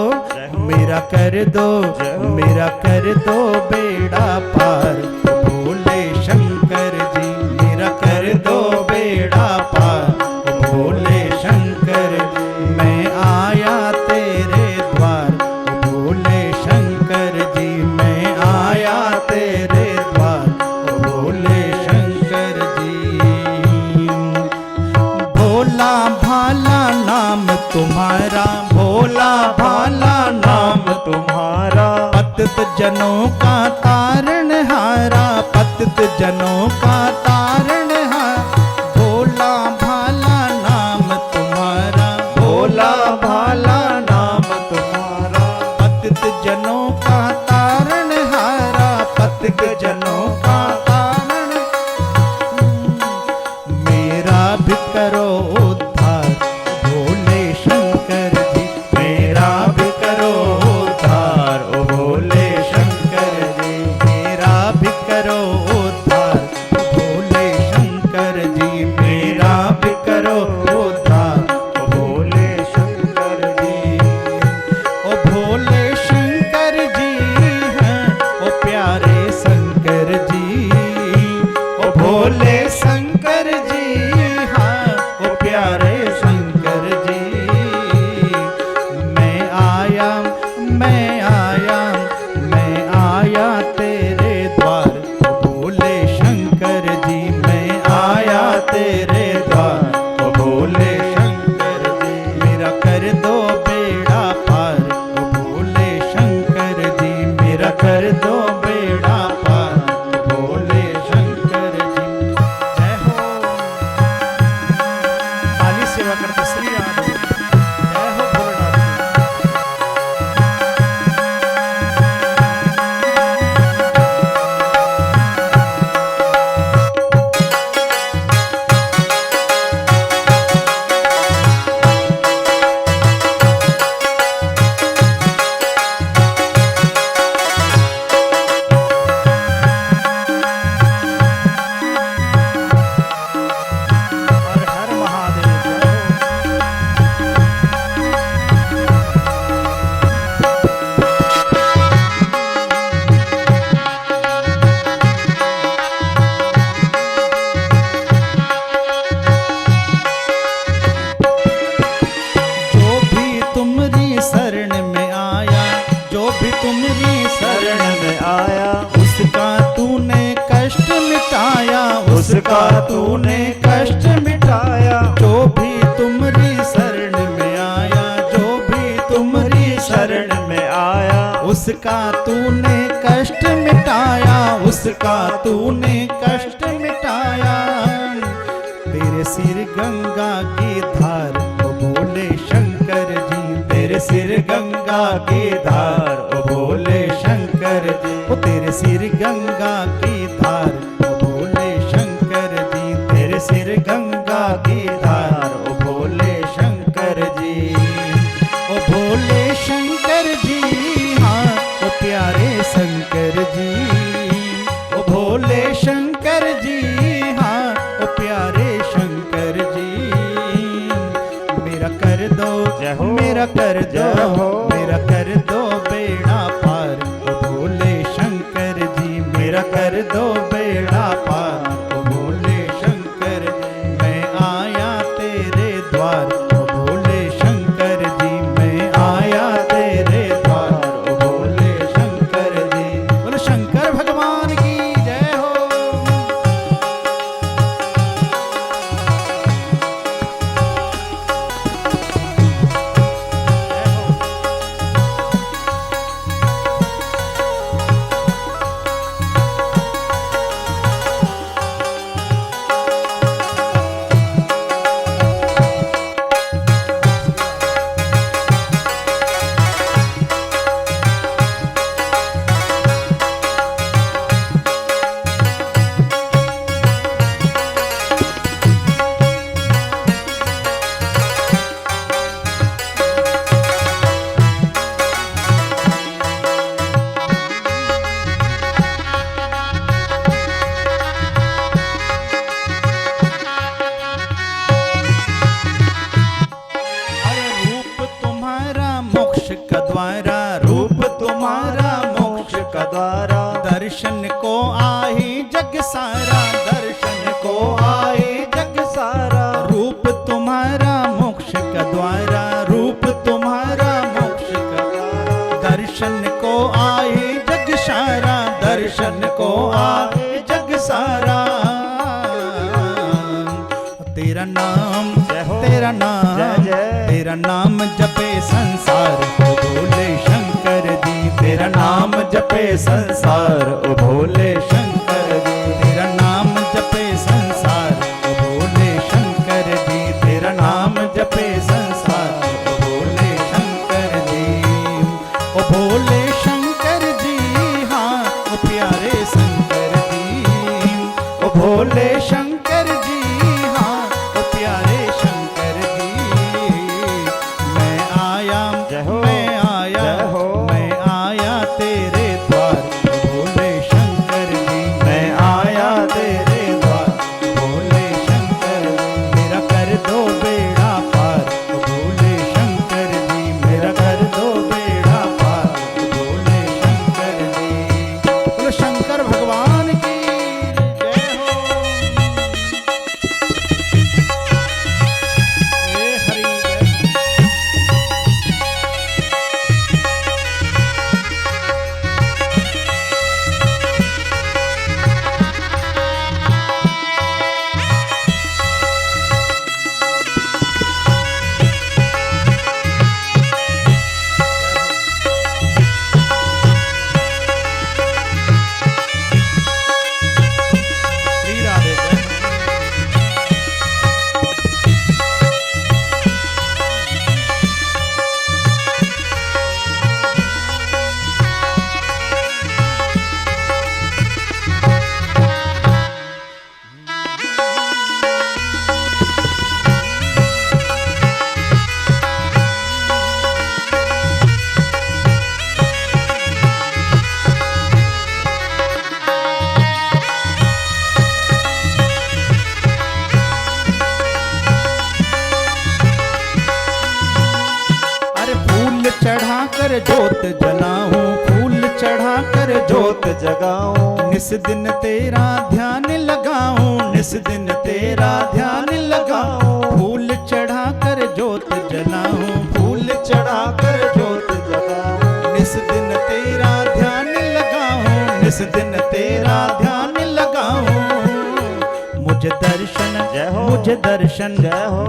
मेरा कर दो, मेरा कर दो बेड़ा पार ओ भोले शंकर जी, मेरा कर दो बेड़ा पार ओ भोले शंकर, मैं आया तेरे द्वार ओ भोले शंकर जी, मैं आया तेरे द्वार ओ भोले शंकर जी। भोला भाला नाम तुम्हारा, भोला भाला नाम तुम्हारा, पतित जनों का तारणहारा, पतित जनों का तारणहारा, भोला भाला नाम तुम्हारा, भोला भाला नाम तुम्हारा, पतित जनों का तारणहारा, पतित जनों का तारण, मेरा भी करो उद्धार भोले शंकर जी, मेरा भी करो उद्धार ओ भोले शंकर जी, मेरा भी करो उद्धार भोले शंकर जी, मेरा भी करो उद्धार ओ भोले शंकर जी, ओ भोले शंकर जी हैं ओ प्यारे शंकर जी, ओ भोले शंकर जी हाँ ओ प्यारे शंकर जी, मैं आया, मैं आया, मैं आया तेरे द्वार ओ भोले शंकर जी, मैं आया तेरे द्वार ओ भोले शंकर जी, मेरा कर दो बेड़ा पार ओ भोले शंकर जी, मेरा कर दो बेड़ा पार ओ भोले शंकर जी। जय हो, काली सेवा करते श्री राम, जय हो भोलेनाथ की। हर हर महादेव, जय हो। जो भी तुमरी शरण में आया, जो भी तुमरी शरण में आया, उसका तूने कष्ट मिटाया, उसका तूने कष्ट मिटाया, जो भी तुमरी शरण में आया, जो भी तुमरी शरण में आया, उसका तूने कष्ट मिटाया, उसका तूने कष्ट मिटाया, तेरे सिर गंगा की धार ओ भोले शंकर जी, तेरे तेरे सिर गंगा की धार ओ भोले शंकर जी, ओ तेरे सिर गंगा की धार ओ भोले शंकर जी, तेरे सिर गंगा की धार ओ भोले शंकर जी, ओ भोले शंकर जी, हाँ ओ प्यारे शंकर जी, ओ भोले शंकर जी, हाँ ओ प्यारे शंकर जी, मेरा कर दो, मेरा कर दो, मेरा कर दो बेड़ा पार ओ भोले शंकर जी, मेरा कर दो बेड़ा पार ओ भोले शंकर जी, मैं आया तेरे द्वार ओ भोले शंकर जी, मैं आया तेरे द्वार ओ भोले शंकर जी। बोलो शंकर भगवान की जय हो। का द्वारा, रूप तुम्हारा मोक्ष का द्वारा, दर्शन को आए जग सारा, दर्शन को आए जग सारा, रूप तुम्हारा मोक्ष का द्वारा, रूप तुम्हारा मोक्ष का द्वारा, दर्शन को आए जग सारा, दर्शन को आए जग सारा, तेरा नाम, तेरा नाम, तेरा नाम जपे संसार ओ भोले शंकर जी, तेरा नाम जपे संसार ओ भोले शंकर जी, तेरा नाम जपे संसार ओ भोले शंकर जी, तेरा नाम जपे संसार ओ भोले शंकर जी, ओ भोले शंकर जी, हाँ ओ प्यारे शंकर जी, ओ भोले शंकर जी, हाँ ओ प्यारे शंकर जी, मैं आया, मैं आया तेरे द्वार ओ भोले शंकर जी, मैं आया तेरे द्वार ओ भोले शंकर जी, मेरा कर दो बेड़ा पार ओ भोले शंकर जी, मेरा कर दो बेड़ा पार ओ भोले शंकर जी। बोलो शंकर भगवान की जय हो। हे हरि श्री राधे जय हो। अरे फूल चढ़ा कर जोत जलाऊं, फूल चढ़ा कर जोत जगाऊं, निस दिन तेरा ध्यान लगाऊं, निस दिन तेरा ध्यान लगाऊं, फूल चढ़ा कर जोत जलाऊं, फूल चढ़ा कर जोत जगाऊं, निस दिन तेरा ध्यान लगाऊं, निस दिन तेरा ध्यान लगाऊं, मुझे दर्शन, मुझे दर्शन,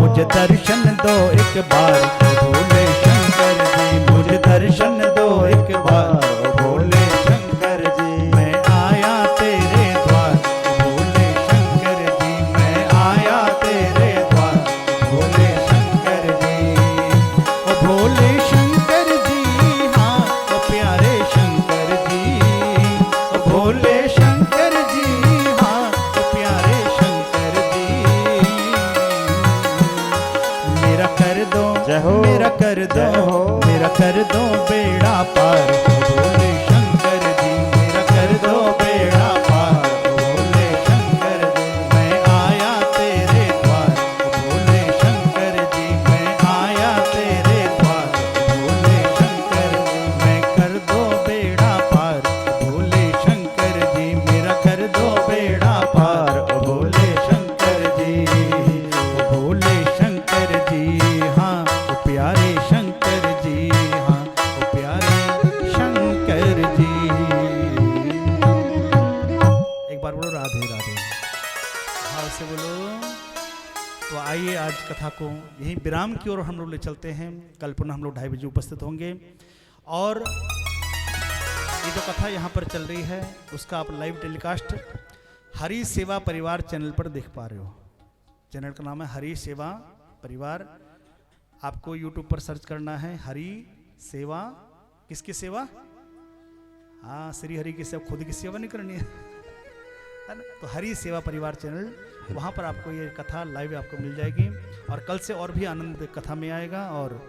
मुझे दर्शन दो एक बार ओ भोले शंकर जी, मुझे दर्शन दो एक बार ओ भोले शंकर जी, मैं आया तेरे द्वार ओ भोले शंकर जी, मैं आया तेरे द्वार ओ भोले शंकर जी, ओ भोले शंकर कर दो, मेरा कर दो बेड़ा पार, भोले शंकर जी मेरा कर दो बेड़ा पार, भोले शंकर जी मैं आया तेरे द्वार, भोले शंकर जी मैं आया तेरे द्वार, भोले शंकर जी मैं कर दो बेड़ा पार, भोले शंकर जी मेरा कर दो बेड़ा पार, भोले शंकर जी, भोले शंकर जी हाँ ओ प्यारे शंकर जी, हाँ ओ प्यारे शंकर जी। एक बार बोलो राधे राधे, भाव से बोलो। तो आइए आज कथा को यहीं विराम की ओर हम लोग ले चलते हैं। कल पुनः हम लोग 2:30 बजे उपस्थित होंगे और ये जो कथा यहाँ पर चल रही है उसका आप लाइव टेलीकास्ट हरि सेवा परिवार चैनल पर देख पा रहे हो। चैनल का नाम है हरि सेवा परिवार। आपको यूट्यूब पर सर्च करना है हरि सेवा। किसकी सेवा? हाँ, श्री हरि की सेवा, खुद की सेवा नहीं करनी है ना? तो हरि सेवा परिवार चैनल, वहाँ पर आपको ये कथा लाइव आपको मिल जाएगी और कल से और भी आनंद कथा में आएगा और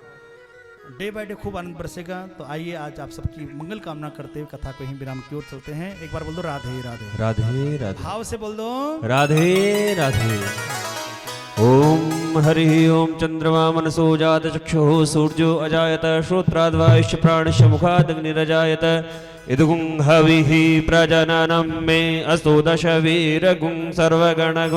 डे बाय डे खूब आनंद बरसेगा। तो आइए आज आप सबकी मंगल कामना करते हुए कथा को यहीं विराम की ओर चलते हैं। एक बार बोल दो राधे राधे राधे राधे, भाव से बोल दो राधे राधे। ओम हरि ओम चंद्रमा मनसो जात चक्षुः सूर्यो अजायत श्रोत्राद्वायुश्च प्राणश्च मुखादग्निरजायत इदगुं हविः प्रजननं मे अस्तु दश वीरगुं सर्वगण